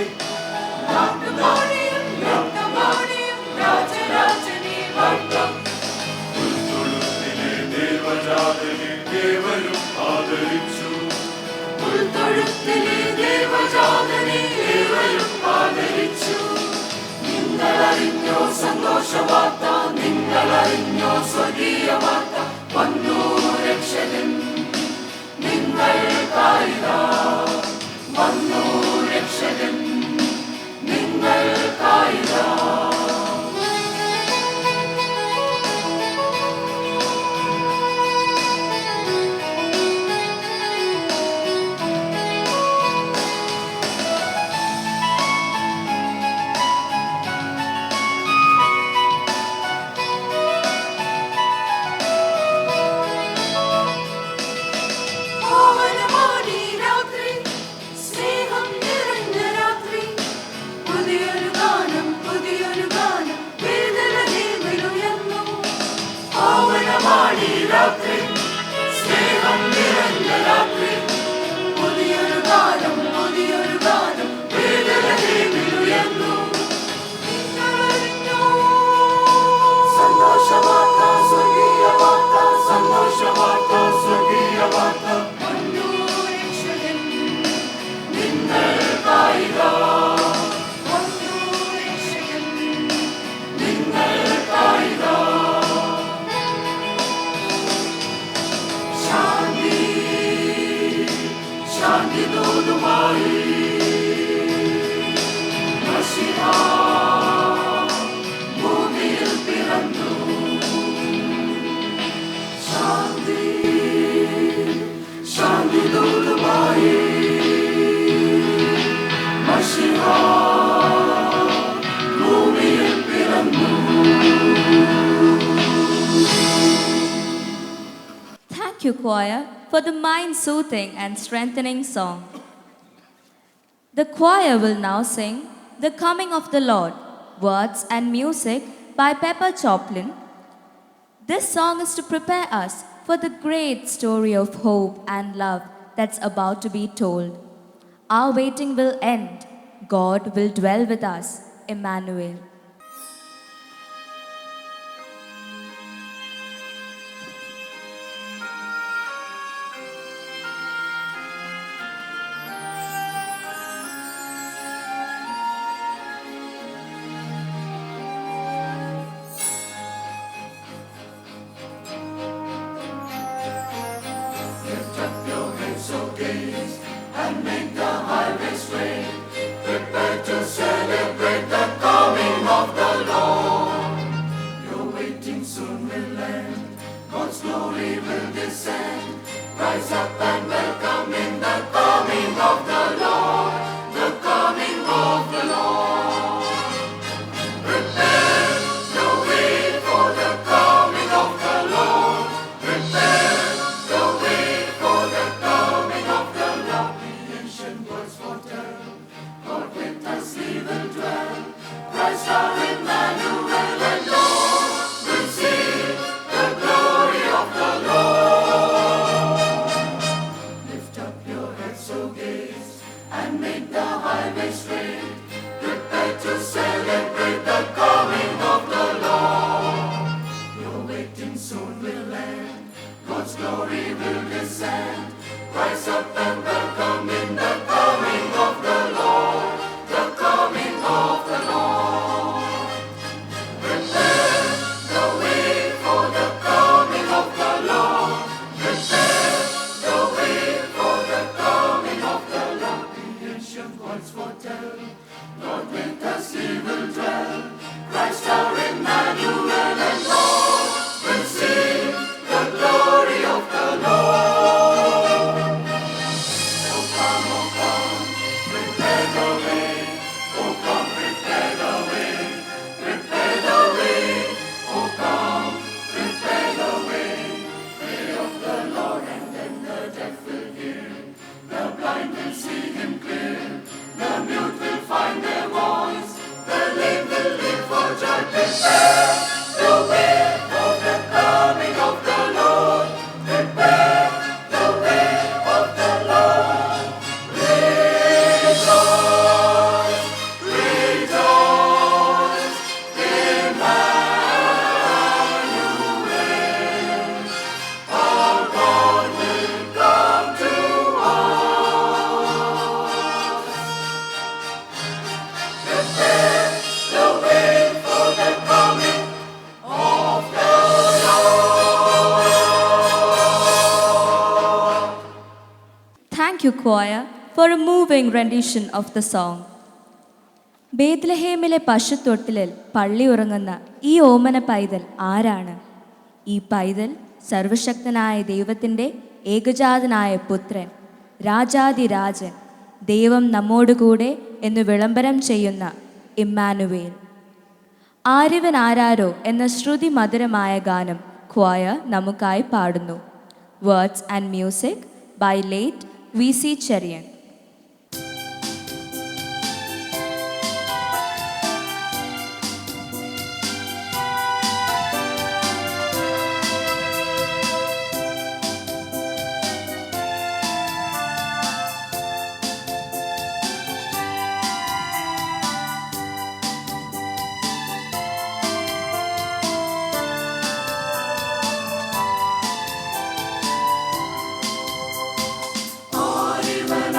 പാട്ടുപാടിയും നൃത്തമാടിയും രാജരാജനെ വാഴ്ത്താം. ഉൾത്തൊഴുത്തിലെ ദേവജാതനെ ദേവരും ആദരിച്ചു, ഉൾത്തൊഴുത്തിലെ ദേവജാതനെ ദേവരും ആദരിച്ചു. നിങ്ങളറിഞ്ഞോ സന്തോഷവാർത്ത, നിങ്ങളറിഞ്ഞോ സ്വർഗീയ വാർത്ത, വന്നു രക്ഷകൻ നിങ്ങൾക്കായിതാ, വന്നു രക്ഷകൻ നിങ്ങൾക്കായിതാ. പാവനമാണീ രാത്രി, സ്നേഹം നിറഞ്ഞ രാത്രി, പുതിയൊരു ഗാനം, പുതിയൊരു ഗാനം വേദന ദേവനുയർന്നു. പാവനമാണീ രാത്രി, സ്നേഹം നിറഞ്ഞ രാത്രി, പുതിയൊരു ഗാനം, പുതിയൊരു ഗാനം വേദന ദേവനുയർന്നു. നിങ്ങളറിഞ്ഞോ സന്തോഷവാർത്ത, സ്വർഗീയ വാർത്ത, സന്തോഷവാർത്ത, സ്വർഗീയ വാർത്ത, വന്നു രക്ഷകൻ നിങ്ങൾക്കായിതാ, വന്നു രക്ഷകൻ ശാന്തിദൂതുമായി മശിഹ ഭൂമിയിൽ പിറന്നു. ശാന്തി ശാന്തിദൂതുമായി മശിഹ ഭൂമിയിൽ പിറന്നു. Thank you, choir, for the mind-soothing and strengthening song. The choir will now sing The Coming of the Lord, words and music by Pepper Choplin. This song is to prepare us for the great story of hope and love that's about to be told. Our waiting will end. God will dwell with us, Emmanuel. Lift up your heads, O gates, and make the highways straight. Prepare to celebrate the coming of the Lord. Your waiting soon will end. God's glory will descend. Rise up and welcome in the coming of the Lord. The coming of the Lord. Prepare the way for the coming of the Lord. Prepare the way for the coming of the Lord. The ancient words foretell, God with us He will dwell. Christ our Emmanuel and Lord will see the glory of the Lord. Lift up your heads, O gates, and make the highway straight. Prepare to celebrate the coming of the Lord. Your waiting soon will end. God's glory will descend. Rise up and welcome in the coming of the Lord. The coming of the Lord. Prepare the way for the coming of the Lord. Prepare the way for the coming of the Lord. The ancient words foretell, Lord with us He will dwell. Christ our Emmanuel and Lord will sing the glory of the Lord. O come, prepare the way. O come, prepare the way. Prepare the way. O come, prepare the way. Way of the Lord, and then the deaf will hear. The blind will see Him clear. The mute will find their voice. The lame will live for joy. Prepare the way for the coming of the Lord. Prepare the way of the Lord. Rejoice, rejoice, Emmanuel. Our God will come to us. Prepare the way for the coming of the Lord. Thank you, choir, for a moving rendition of the song. ബേത്ലഹേമിലെ പശുത്തൊട്ടിലിൽ പള്ളി ഉറങ്ങുന്ന ഈ ഓമന പൈതൽ ആരാണ്? ഈ പൈതൽ സർവശക്തനായ ദൈവത്തിൻ്റെ ഏകജാതനായ പുത്രൻ, രാജാതിരാജൻ, ദൈവം നമ്മോടുകൂടെ എന്ന് വിളംബരം ചെയ്യുന്ന ഇമ്മാനുവേൽ. ആരിവൻ ആരാരോ എന്ന ശ്രുതി മധുരമായ ഗാനം choir നമുക്കായി പാടുന്നു. Words and music by late V.C. Cherian. Even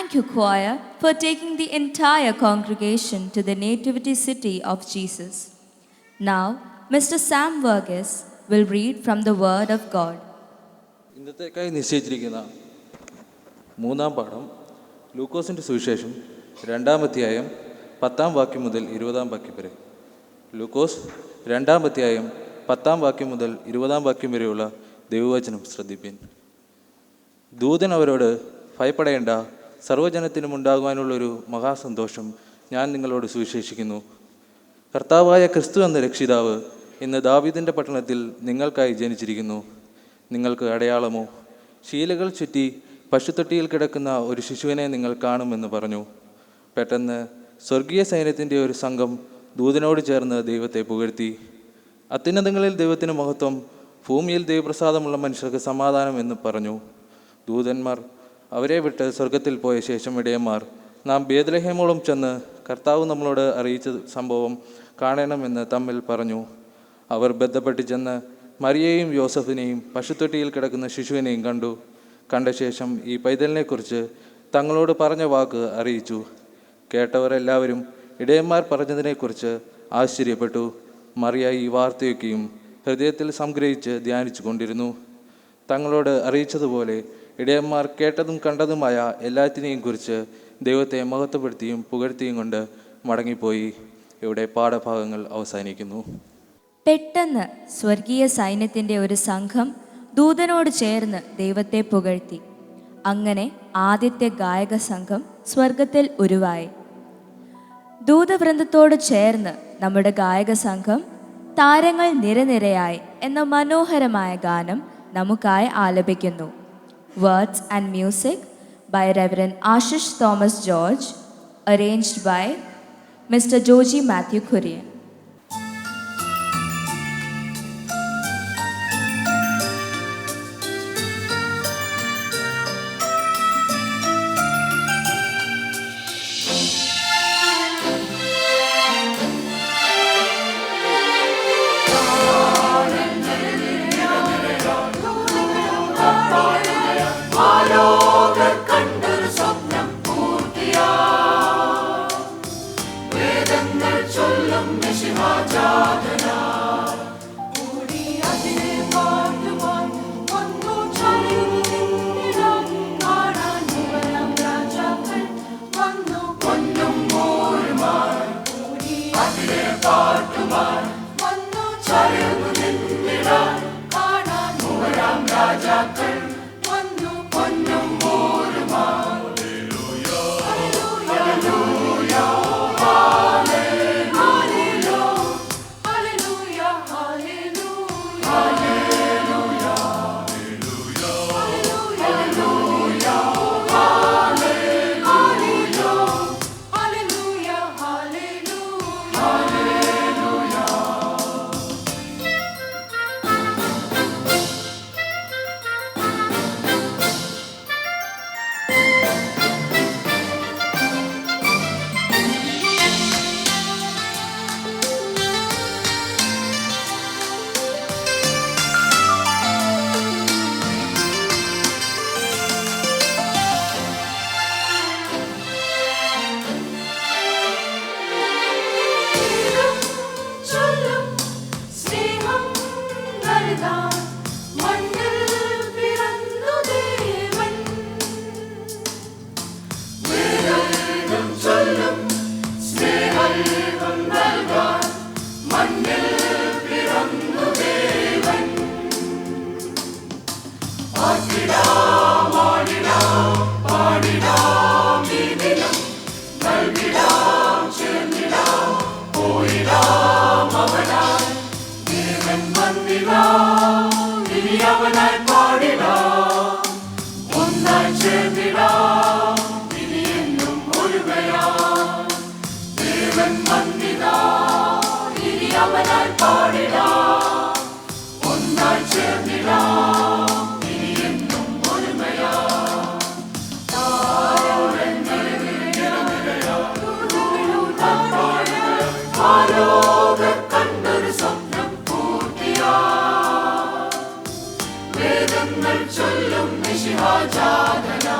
Thank you, choir, for taking the entire congregation to the nativity city of Jesus. Now, Mr. Sam Verghese will read from the Word of God. ഇന്നത്തേക്കായി നിശ്ചയിച്ചിരിക്കുന്ന മൂന്നാം പാഠം ലൂക്കോസിൻ്റെ സുവിശേഷം 2-ാം അധ്യായം 10-ാം വാക്യം മുതൽ 20-ാം വാക്യം വരെ. ലൂക്കോസ് 2-ാം അധ്യായം 10-ാം വാക്യം മുതൽ 20-ാം വാക്യം വരെയുള്ള ദൈവവചനം ശ്രദ്ധിപ്പിൻ. ദൂതൻ അവരോട്, ഭയപ്പെടേണ്ട, സർവ്വജനത്തിനും ഉണ്ടാകുവാനുള്ളൊരു മഹാസന്തോഷം ഞാൻ നിങ്ങളോട് സുവിശേഷിക്കുന്നു. കർത്താവായ ക്രിസ്തു എന്ന രക്ഷിതാവ് ഇന്ന് ദാവീദിൻ്റെ പട്ടണത്തിൽ നിങ്ങൾക്കായി ജനിച്ചിരിക്കുന്നു. നിങ്ങൾക്ക് അടയാളമോ? ശീലകൾ ചുറ്റി പശുത്തൊട്ടിയിൽ കിടക്കുന്ന ഒരു ശിശുവിനെ നിങ്ങൾ കാണുമെന്ന് പറഞ്ഞു. പെട്ടെന്ന് സ്വർഗീയ സൈന്യത്തിൻ്റെ ഒരു സംഘം ദൂതനോട് ചേർന്ന് ദൈവത്തെ പുകഴ്ത്തി. അത്യുന്നതങ്ങളിൽ ദൈവത്തിന് മഹത്വം, ഭൂമിയിൽ ദൈവപ്രസാദമുള്ള മനുഷ്യർക്ക് സമാധാനം എന്ന് പറഞ്ഞു. ദൂതന്മാർ അവരെ വിട്ട് സ്വർഗത്തിൽ പോയ ശേഷം ഇടയന്മാർ, നാം ബേത്ലഹേമോളം ചെന്ന് കർത്താവ് നമ്മളോട് അറിയിച്ച സംഭവം കാണണമെന്ന് തമ്മിൽ പറഞ്ഞു. അവർ ബന്ധപ്പെട്ട് ചെന്ന് മറിയയെയും യോസഫിനെയും പശുത്തൊട്ടിയിൽ കിടക്കുന്ന ശിശുവിനെയും കണ്ടു. കണ്ട ശേഷം ഈ പൈതലിനെക്കുറിച്ച് തങ്ങളോട് പറഞ്ഞ വാക്ക് അറിയിച്ചു. കേട്ടവർ എല്ലാവരും ഇടയന്മാർ പറഞ്ഞതിനെക്കുറിച്ച് ആശ്ചര്യപ്പെട്ടു. മറിയ ഈ വാർത്തയൊക്കെയും ഹൃദയത്തിൽ സംഗ്രഹിച്ച് ധ്യാനിച്ചു കൊണ്ടിരുന്നു. തങ്ങളോട് അറിയിച്ചതുപോലെ ഇടയന്മാർ കേട്ടതും കണ്ടതുമായ എല്ലാറ്റിനെയും കുറിച്ച് ദൈവത്തെ മഹത്വപ്പെടുത്തിയും പുകഴ്ത്തിയും കൊണ്ട് മടങ്ങിപ്പോയി. ഇവിടെ പാഠഭാഗങ്ങൾ അവസാനിക്കുന്നു. പെട്ടെന്ന് സ്വർഗീയ സൈന്യത്തിൻ്റെ ഒരു സംഘം ദൂതനോട് ചേർന്ന് ദൈവത്തെ പുകഴ്ത്തി. അങ്ങനെ ആദ്യത്തെ ഗായക സംഘം സ്വർഗത്തിൽ ഉരുവായി. ദൂതവൃന്ദത്തോട് ചേർന്ന് നമ്മുടെ ഗായക സംഘം താരങ്ങൾ നിരനിരയായി എന്ന മനോഹരമായ ഗാനം നമുക്കായി ആലപിക്കുന്നു. Words and music by Reverend Ashish Thomas George, arranged by Mr. Joji Matthew Kurian. വേദങ്ങൾ ചൊല്ലും മിശിഹാ ജാതനാ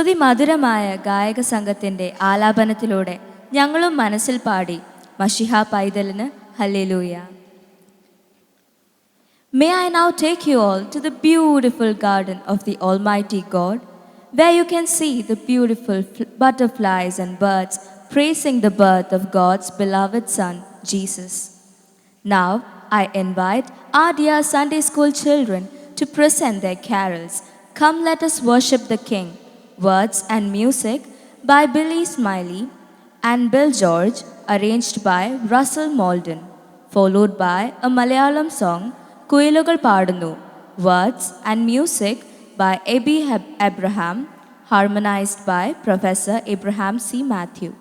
ശ്രുതിമധുരമായ ഗായക സംഘത്തിൻ്റെ ആലാപനത്തിലൂടെ ഞങ്ങളും മനസ്സിൽ പാടി മഷിഹ പൈതലിന് hallelujah. May I now take you all to the beautiful garden of the Almighty God, where you can see the beautiful butterflies and birds praising the birth of God's beloved Son, Jesus. Now, I invite our dear Sunday school children to present their carols. Come, let us worship the King. Words and music by Billy Smiley and Bill George, arranged by Russell Malden, followed by a Malayalam song, Kuilugal Padunu. Words and music by Abby Abraham, harmonized by Professor Abraham C. Matthew.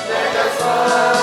Let us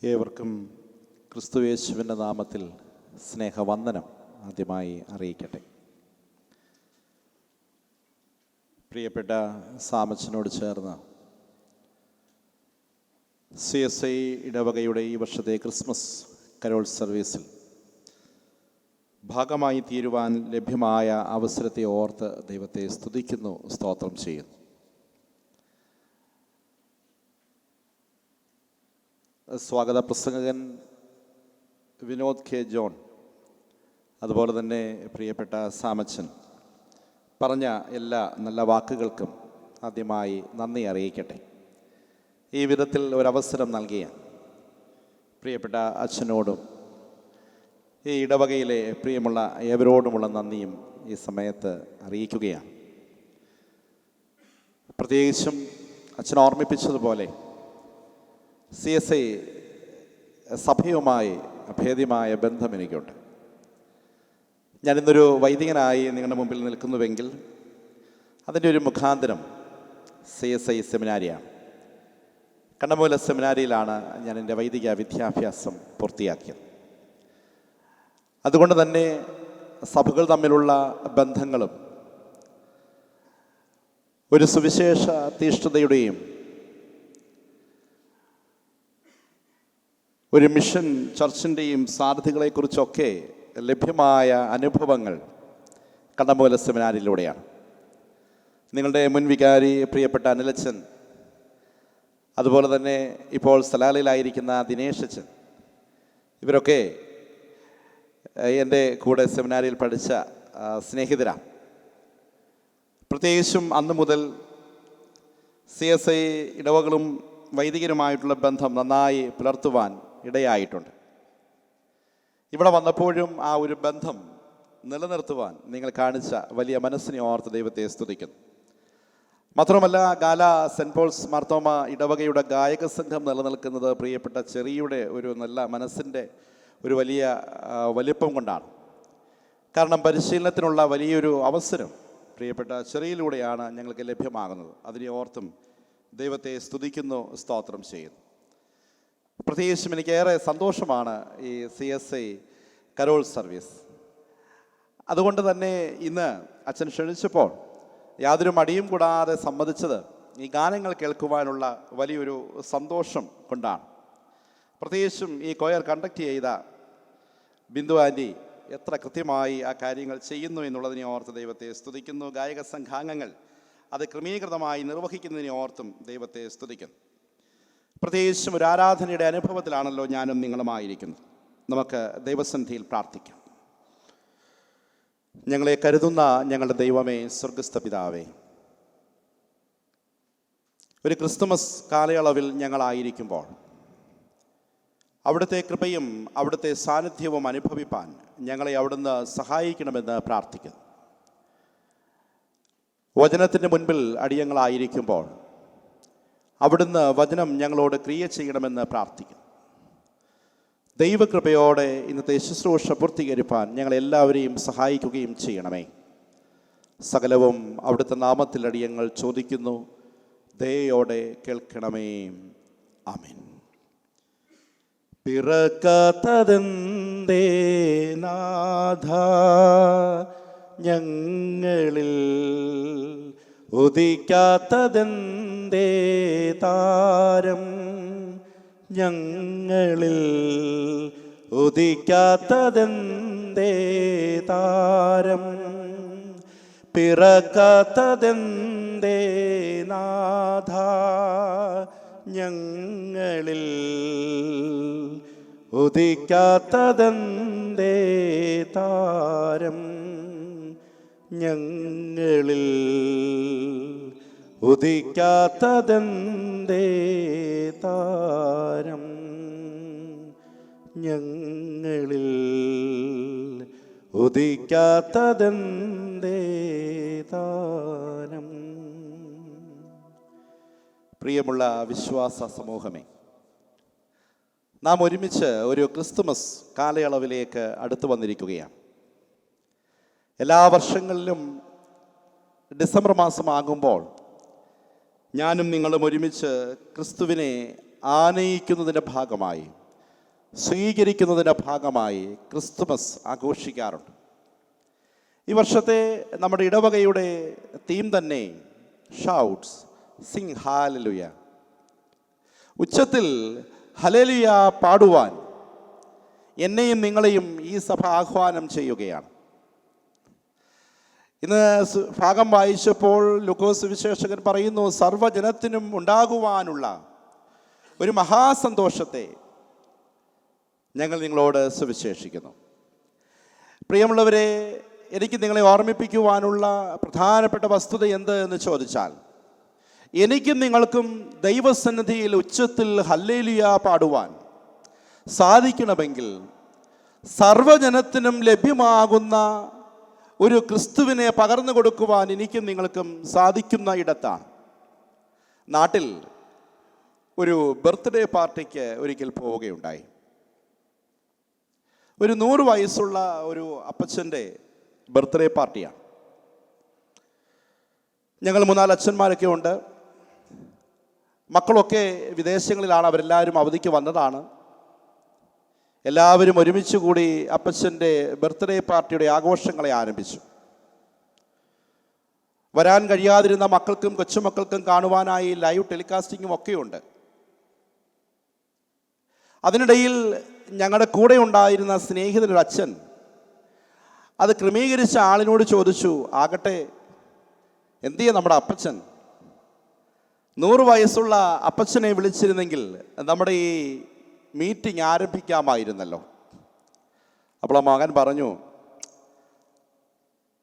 ഏവർക്കും ക്രിസ്തുയേശുവിൻ്റെ നാമത്തിൽ സ്നേഹവന്ദനം ആദ്യമായി അറിയിക്കട്ടെ. പ്രിയപ്പെട്ട സാമച്ചനോട് ചേർന്ന് CSI ഇടവകയുടെ ഈ വർഷത്തെ ക്രിസ്മസ് കരോൾ സർവീസിൽ ഭാഗമായി തീരുവാൻ ലഭ്യമായ അവസരത്തെ ഓർത്ത് ദൈവത്തെ സ്തുതിക്കുന്നു, സ്തോത്രം ചെയ്യുന്നു. സ്വാഗത പ്രസംഗകൻ വിനോദ് കെ ജോൺ, അതുപോലെ തന്നെ പ്രിയപ്പെട്ട സാമച്ചൻ പറഞ്ഞ എല്ലാ നല്ല വാക്കുകൾക്കും ആദ്യമായി നന്ദി അറിയിക്കട്ടെ. ഈ വിധത്തിൽ ഒരവസരം നൽകിയ പ്രിയപ്പെട്ട അച്ഛനോടും ഈ ഇടവകയിലെ പ്രിയമുള്ള ഏവരോടുമുള്ള നന്ദിയും ഈ സമയത്ത് അറിയിക്കുകയാണ്. പ്രത്യേകിച്ചും അച്ഛൻ ഓർമ്മിപ്പിച്ചതുപോലെ CSI സഭയുമായി അഭേദ്യമായ ബന്ധം എനിക്കുണ്ട്. ഞാനിന്നൊരു വൈദികനായി നിങ്ങളുടെ മുമ്പിൽ നിൽക്കുന്നുവെങ്കിൽ അതിൻ്റെ ഒരു മുഖാന്തരം CSI സെമിനാരിയാണ്. കണ്ണമൂല സെമിനാരിയിലാണ് ഞാൻ എൻ്റെ വൈദിക വിദ്യാഭ്യാസം പൂർത്തിയാക്കിയത്. അതുകൊണ്ട് തന്നെ സഭകൾ തമ്മിലുള്ള ബന്ധങ്ങളും ഒരു സുവിശേഷ തീഷ്ണതയുടെയും ഒരു മിഷൻ ചർച്ചിൻ്റെയും സാധ്യതകളെക്കുറിച്ചൊക്കെ ലഭ്യമായ അനുഭവങ്ങൾ കണ്ണമൂല സെമിനാരിയിലൂടെയാണ്. നിങ്ങളുടെ മുൻ വികാരി പ്രിയപ്പെട്ട അനിലച്ചൻ, അതുപോലെ തന്നെ ഇപ്പോൾ സലാലയിലായിരിക്കുന്ന ദിനേശ് അച്ഛൻ, ഇവരൊക്കെ എൻ്റെ കൂടെ സെമിനാരിയിൽ പഠിച്ച സ്നേഹിതരാണ്. പ്രത്യേകിച്ചും അന്ന് മുതൽ CSI ഇടവകളും വൈദികരുമായിട്ടുള്ള ബന്ധം നന്നായി പുലർത്തുവാൻ ഇടയായിട്ടുണ്ട്. ഇവിടെ വന്നപ്പോഴും ആ ഒരു ബന്ധം നിലനിർത്തുവാൻ നിങ്ങൾ കാണിച്ച വലിയ മനസ്സിനെ ഓർത്ത് ദൈവത്തെ സ്തുതിക്കുന്നു. മാത്രമല്ല, ഗാല സെൻറ്റ് പോൾസ് മാർത്തോമ ഇടവകയുടെ ഗായക സംഘം നിലനിൽക്കുന്നത് പ്രിയപ്പെട്ട ചെറിയുടെ ഒരു നല്ല മനസ്സിൻ്റെ ഒരു വലിയ വലിപ്പം കൊണ്ടാണ്. കാരണം പരിശീലനത്തിനുള്ള വലിയൊരു അവസരം പ്രിയപ്പെട്ട ചെറിയിലൂടെയാണ് ഞങ്ങൾക്ക് ലഭ്യമാകുന്നത്. അതിനെ ഓർത്തും ദൈവത്തെ സ്തുതിക്കുന്നു, സ്തോത്രം ചെയ്യുന്നു. പ്രത്യേകിച്ചും എനിക്കേറെ സന്തോഷമാണ് ഈ CSI കരോൾ സർവീസ്. അതുകൊണ്ട് തന്നെ ഇന്ന് അച്ഛൻ ക്ഷണിച്ചപ്പോൾ യാതൊരു മടിയും കൂടാതെ സമ്മതിച്ചത് ഈ ഗാനങ്ങൾ കേൾക്കുവാനുള്ള വലിയൊരു സന്തോഷം കൊണ്ടാണ്. പ്രത്യേകിച്ചും ഈ കൊയർ കണ്ടക്ട് ചെയ്ത ബിന്ദു ആൻറ്റി എത്ര കൃത്യമായി ആ കാര്യങ്ങൾ ചെയ്യുന്നു എന്നുള്ളതിനെ ഓർത്ത് ദൈവത്തെ സ്തുതിക്കുന്നു. ഗായക സംഘാംഗങ്ങൾ അത് ക്രമീകൃതമായി നിർവഹിക്കുന്നതിനെ ഓർത്തും ദൈവത്തെ സ്തുതിക്കുന്നു. പ്രത്യേകിച്ചും ഒരു ആരാധനയുടെ അനുഭവത്തിലാണല്ലോ ഞാനും നിങ്ങളുമായിരിക്കുന്നത്. നമുക്ക് ദൈവസന്നിധിയിൽ പ്രാർത്ഥിക്കാം. ഞങ്ങളെ കരുതുന്ന ഞങ്ങളുടെ ദൈവമേ, സ്വർഗസ്ഥ പിതാവേ, ഒരു ക്രിസ്തുമസ് കാലയളവിൽ ഞങ്ങളായിരിക്കുമ്പോൾ അവിടുത്തെ കൃപയും അവിടുത്തെ സാന്നിധ്യവും അനുഭവിപ്പാൻ ഞങ്ങളെ അവിടുന്ന് സഹായിക്കണമെന്ന് പ്രാർത്ഥിക്കുന്നു. വചനത്തിൻ്റെ മുൻപിൽ അടിയങ്ങളായിരിക്കുമ്പോൾ അവിടുന്ന് വചനം ഞങ്ങളോട് ക്രിയ ചെയ്യണമെന്ന് പ്രാർത്ഥിക്കുന്നു. ദൈവകൃപയോടെ ഇന്നത്തെ ശുശ്രൂഷ പൂർത്തീകരിപ്പാൻ ഞങ്ങളെല്ലാവരെയും സഹായിക്കുകയും ചെയ്യണമേ. സകലവും അവിടുത്തെ നാമത്തിൽ അടിയങ്ങൾ ചോദിക്കുന്നു, ദയോടെ കേൾക്കണമേ. ആമേൻ. പിറക്കാത്തതെന്തേ നാഥ ഞങ്ങളിൽ, ഉദിക്കാത്തതെന്തേ താരം ഞങ്ങളിൽ, ഉദിക്കാത്തതെന്തേ താരം, പിറക്കാത്തതെന്തേ നാഥ ഞങ്ങളിൽ, ഉദിക്കാത്തതെന്തേ താരം ഞങ്ങളിൽ, ഉദിക്കാത്തതെന്തേ താരം ഞങ്ങളിൽ, ഉദിക്കാത്തതെന്തേ താരം. പ്രിയമുള്ള വിശ്വാസ സമൂഹമേ, നാം ഒരുമിച്ച് ഒരു ക്രിസ്തുമസ് കാലയളവിലേക്ക് അടുത്തു വന്നിരിക്കുകയാണ്. എല്ലാ വർഷങ്ങളിലും ഡിസംബർ മാസമാകുമ്പോൾ ഞാനും നിങ്ങളും ഒരുമിച്ച് ക്രിസ്തുവിനെ ആനയിക്കുന്നതിൻ്റെ ഭാഗമായി സ്വീകരിക്കുന്നതിൻ്റെ ഭാഗമായി ക്രിസ്തുമസ് ആഘോഷിക്കാറുണ്ട്. ഈ വർഷത്തെ നമ്മുടെ ഇടവകയുടെ തീം തന്നെ ഷൗട്ട്സ് സിംഗ് ഹാലലുയ. ഉച്ചത്തിൽ ഹല്ലേലൂയ പാടുവാൻ എന്നെയും നിങ്ങളെയും ഈ സഭ ആഹ്വാനം ചെയ്യുകയാണ്. ഇന്ന് ഭാഗം വായിച്ചപ്പോൾ ലൂക്കോസ് സുവിശേഷകൻ പറയുന്നു, സർവ്വജനത്തിനും ഉണ്ടാകുവാനുള്ള ഒരു മഹാസന്തോഷത്തെ ഞങ്ങൾ നിങ്ങളോട് സുവിശേഷിക്കുന്നു. പ്രിയമുള്ളവരെ, എനിക്ക് നിങ്ങളെ ഓർമ്മിപ്പിക്കുവാനുള്ള പ്രധാനപ്പെട്ട വസ്തുത എന്ത് എന്ന് ചോദിച്ചാൽ, എനിക്കും നിങ്ങൾക്കും ദൈവസന്നിധിയിൽ ഉച്ചത്തിൽ ഹല്ലേലൂയ പാടുവാൻ സാധിക്കണമെങ്കിൽ സർവ്വജനത്തിനും ലഭ്യമാകുന്ന ഒരു ക്രിസ്തുവിനെ പകർന്നു കൊടുക്കുവാൻ എനിക്കും നിങ്ങൾക്കും സാധിക്കുന്ന ഇടത്താണ്. നാട്ടിൽ ഒരു ബർത്ത്ഡേ പാർട്ടിക്ക് ഒരിക്കൽ പോവുകയുണ്ടായി. ഒരു 100 വയസ്സുള്ള ഒരു അപ്പച്ചൻ്റെ ബർത്ത്ഡേ പാർട്ടിയാണ്. ഞങ്ങൾ 3-4 അച്ഛന്മാരൊക്കെ ഉണ്ട്. മക്കളൊക്കെ വിദേശങ്ങളിലാണ്. അവരെല്ലാവരും അവധിക്ക് വന്നതാണ്. എല്ലാവരും ഒരുമിച്ച് കൂടി അപ്പച്ചൻ്റെ ബർത്ത്ഡേ പാർട്ടിയുടെ ആഘോഷങ്ങളെ ആരംഭിച്ചു. വരാൻ കഴിയാതിരുന്ന മക്കൾക്കും കൊച്ചുമക്കൾക്കും കാണുവാനായി ലൈവ് ടെലികാസ്റ്റിങ്ങും ഒക്കെയുണ്ട്. അതിനിടയിൽ ഞങ്ങളുടെ കൂടെ ഉണ്ടായിരുന്ന സ്നേഹിതനൊരു അച്ഛൻ അത് ക്രമീകരിച്ച ആളിനോട് ചോദിച്ചു, ആകട്ടെ എന്തിയെ നമ്മുടെ അപ്പച്ചൻ, 100 വയസ്സുള്ള അപ്പച്ചനെ വിളിച്ചിരുന്നെങ്കിൽ നമ്മുടെ ഈ മീറ്റിംഗ് ആരംഭിക്കാമായിരുന്നല്ലോ. അപ്പോൾ ആ മകൻ പറഞ്ഞു,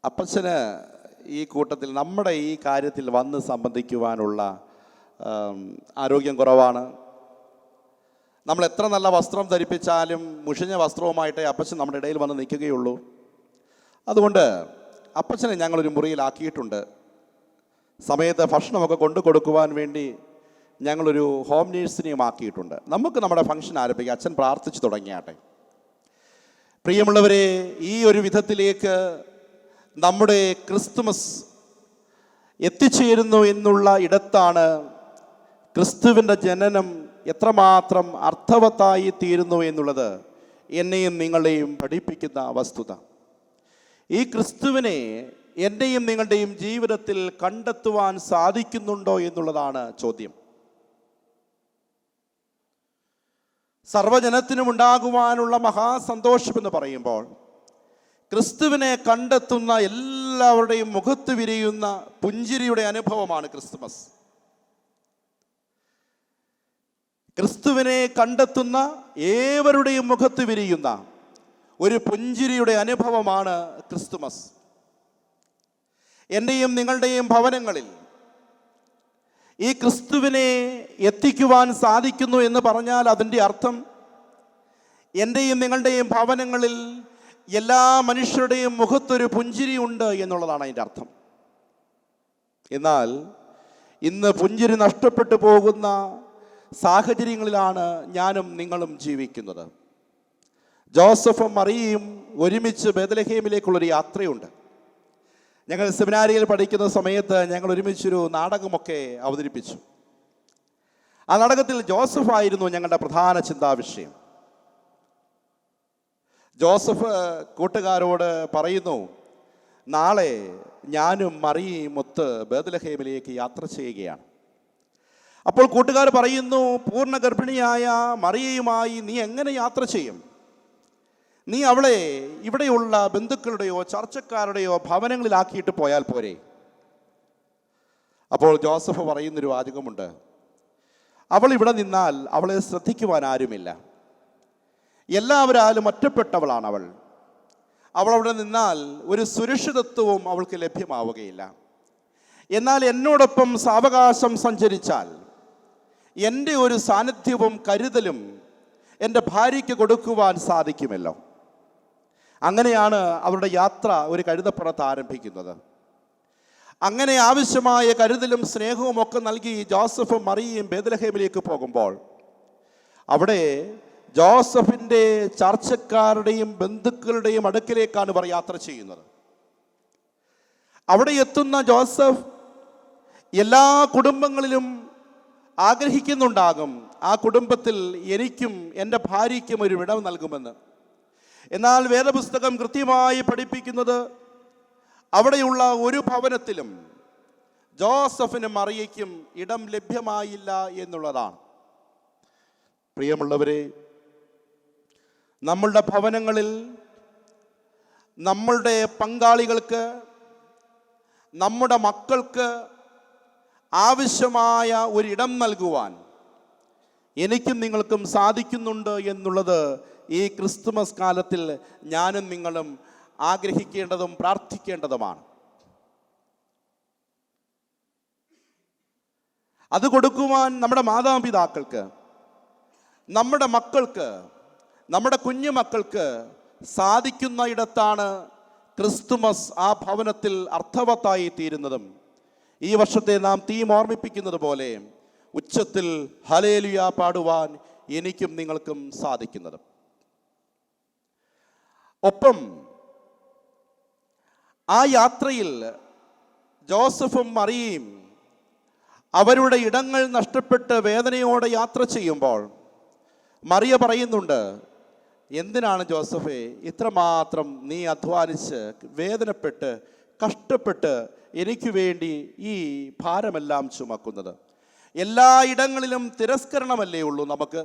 അപ്പച്ചന് ഈ കൂട്ടത്തിൽ നമ്മുടെ ഈ കാര്യത്തിൽ വന്ന് സംബന്ധിക്കുവാനുള്ള ആരോഗ്യം കുറവാണ്. നമ്മൾ എത്ര നല്ല വസ്ത്രം ധരിപ്പിച്ചാലും മുഷിഞ്ഞ വസ്ത്രവുമായിട്ടേ അപ്പച്ചൻ നമ്മുടെ ഇടയിൽ വന്ന് നിൽക്കുകയുള്ളൂ. അതുകൊണ്ട് അപ്പച്ചനെ ഞങ്ങളൊരു മുറിയിലാക്കിയിട്ടുണ്ട്. സമയത്ത് ഭക്ഷണമൊക്കെ കൊണ്ടു കൊടുക്കുവാൻ വേണ്ടി ഞങ്ങളൊരു ഹോം നേഴ്സിനെയും ആക്കിയിട്ടുണ്ട്. നമുക്ക് നമ്മുടെ ഫംഗ്ഷൻ ആരംഭിക്കാം. അച്ഛൻ പ്രാർത്ഥിച്ചു തുടങ്ങിയാട്ടെ. പ്രിയമുള്ളവരെ, ഈ ഒരു വിധത്തിലേക്ക് നമ്മുടെ ക്രിസ്തുമസ് എത്തിച്ചേരുന്നു എന്നുള്ള ഇടത്താണ് ക്രിസ്തുവിൻ്റെ ജനനം എത്രമാത്രം അർത്ഥവത്തായി തീരുന്നു എന്നുള്ളത് എന്നെയും നിങ്ങളെയും പഠിപ്പിക്കുന്ന വസ്തുത. ഈ ക്രിസ്തുവിനെ എൻ്റെയും നിങ്ങളുടെയും ജീവിതത്തിൽ കണ്ടെത്തുവാൻ സാധിക്കുന്നുണ്ടോ എന്നുള്ളതാണ് ചോദ്യം. സർവ്വജനത്തിനും ഉണ്ടാകുവാനുള്ള മഹാസന്തോഷമെന്ന് പറയുമ്പോൾ ക്രിസ്തുവിനെ കണ്ടെത്തുന്ന എല്ലാവരുടെയും മുഖത്ത് വിരിയുന്ന പുഞ്ചിരിയുടെ അനുഭവമാണ് ക്രിസ്തുമസ്. ക്രിസ്തുവിനെ കണ്ടെത്തുന്ന ഏവരുടെയും മുഖത്ത് വിരിയുന്ന ഒരു പുഞ്ചിരിയുടെ അനുഭവമാണ് ക്രിസ്തുമസ്. എൻ്റെയും നിങ്ങളുടെയും ഭവനങ്ങളിൽ ഈ ക്രിസ്തുവിനെ എത്തിക്കുവാൻ സാധിക്കുന്നു എന്ന് പറഞ്ഞാൽ അതിൻ്റെ അർത്ഥം എൻ്റെയും നിങ്ങളുടെയും ഭവനങ്ങളിൽ എല്ലാ മനുഷ്യരുടെയും മുഖത്തൊരു പുഞ്ചിരി ഉണ്ട് എന്നുള്ളതാണ് അതിൻ്റെ അർത്ഥം. എന്നാൽ ഇന്ന് പുഞ്ചിരി നഷ്ടപ്പെട്ടു പോകുന്ന സാഹചര്യങ്ങളിലാണ് ഞാനും നിങ്ങളും ജീവിക്കുന്നത്. ജോസഫും മറിയയും ഒരുമിച്ച് ബേത്ലഹേമിലേക്കുള്ളൊരു യാത്രയുണ്ട്. ഞങ്ങൾ സെമിനാരിയിൽ പഠിക്കുന്ന സമയത്ത് ഞങ്ങൾ ഒരുമിച്ചൊരു നാടകമൊക്കെ അവതരിപ്പിച്ചു. ആ നാടകത്തിൽ ജോസഫ് ആയിരുന്നു ഞങ്ങളുടെ പ്രധാന ചിന്താവിഷയം. ജോസഫ് കൂട്ടുകാരോട് പറയുന്നു, നാളെ ഞാനും മറിയയും ഒത്ത് ബേത്ലഹേമിലേക്ക് യാത്ര ചെയ്യുകയാണ്. അപ്പോൾ കൂട്ടുകാർ പറയുന്നു, പൂർണ്ണ ഗർഭിണിയായ മറിയയുമായി നീ എങ്ങനെ യാത്ര ചെയ്യും? നീ അവളെ ഇവിടെയുള്ള ബന്ധുക്കളുടെയോ ചർച്ചക്കാരുടെയോ ഭവനങ്ങളിലാക്കിയിട്ട് പോയാൽ പോരെ? അപ്പോൾ ജോസഫ് പറയുന്നൊരു വാചകമുണ്ട്, അവൾ ഇവിടെ നിന്നാൽ അവളെ ശ്രദ്ധിക്കുവാൻ ആരുമില്ല. എല്ലാവരാലും ഒറ്റപ്പെട്ടവളാണ് അവൾ. അവിടെ നിന്നാൽ ഒരു സുരക്ഷിതത്വവും അവൾക്ക് ലഭ്യമാവുകയില്ല. എന്നാൽ എന്നോടൊപ്പം സാവകാശം സഞ്ചരിച്ചാൽ എൻ്റെ ഒരു സാന്നിധ്യവും കരുതലും എൻ്റെ ഭാര്യയ്ക്ക് കൊടുക്കുവാൻ സാധിക്കുമല്ലോ. അങ്ങനെയാണ് അവരുടെ യാത്ര ഒരു കഴുതപ്പുറത്ത് ആരംഭിക്കുന്നത്. അങ്ങനെ ആവശ്യമായ കരുതലും സ്നേഹവും ഒക്കെ നൽകി ജോസഫും മറിയയും ബേത്ലഹേമിലേക്ക് പോകുമ്പോൾ അവിടെ ജോസഫിൻ്റെ ചർച്ചക്കാരുടെയും ബന്ധുക്കളുടെയും അടുക്കിലേക്കാണ് ഇവർ യാത്ര ചെയ്യുന്നത്. അവിടെ എത്തുന്ന ജോസഫ് എല്ലാ കുടുംബങ്ങളിലും ആഗ്രഹിക്കുന്നുണ്ടാകും ആ കുടുംബത്തിൽ എനിക്കും എൻ്റെ ഭാര്യയ്ക്കും ഒരു ഇടം നൽകുമെന്ന്. എന്നാൽ വേദപുസ്തകം കൃത്യമായി പഠിപ്പിക്കുന്നത് അവിടെയുള്ള ഒരു ഭവനത്തിലും ജോസഫിനും മറിയയ്ക്കും ഇടം ലഭ്യമായില്ല എന്നുള്ളതാണ്. പ്രിയമുള്ളവരെ, നമ്മളുടെ ഭവനങ്ങളിൽ നമ്മളുടെ പങ്കാളികൾക്ക്, നമ്മുടെ മക്കൾക്ക് ആവശ്യമായ ഒരിടം നൽകുവാൻ എനിക്കും നിങ്ങൾക്കും സാധിക്കുന്നുണ്ട് എന്നുള്ളത് ഈ ക്രിസ്തുമസ് കാലത്തിൽ ഞാനും നിങ്ങളും ആഗ്രഹിക്കേണ്ടതും പ്രാർത്ഥിക്കേണ്ടതുമാണ്. അത് കൊടുക്കുവാൻ നമ്മുടെ മാതാപിതാക്കൾക്ക്, നമ്മുടെ മക്കൾക്ക്, നമ്മുടെ കുഞ്ഞുമക്കൾക്ക് സാധിക്കുന്ന ഇടത്താണ് ക്രിസ്തുമസ് ആ ഭവനത്തിൽ അർത്ഥവത്തായി തീരുന്നതും ഈ വർഷത്തെ നാം തീം ഓർമ്മിപ്പിക്കുന്നത് പോലെ ഉച്ചത്തിൽ ഹല്ലേലൂയ പാടുവാൻ എനിക്കും നിങ്ങൾക്കും സാധിക്കുന്നതും. ഒപ്പം ആ യാത്രയിൽ ജോസഫും മറിയയും അവരുടെ ഇടങ്ങൾ നഷ്ടപ്പെട്ട് വേദനയോടെ യാത്ര ചെയ്യുമ്പോൾ മറിയ പറയുന്നുണ്ട്, എന്തിനാണ് ജോസഫേ ഇത്രമാത്രം നീ അധ്വാനിച്ച് വേദനപ്പെട്ട് കഷ്ടപ്പെട്ട് എനിക്ക് വേണ്ടി ഈ ഭാരമെല്ലാം ചുമക്കുന്നത്? എല്ലാ ഇടങ്ങളിലും തിരസ്കരണമല്ലേ ഉള്ളൂ നമുക്ക്.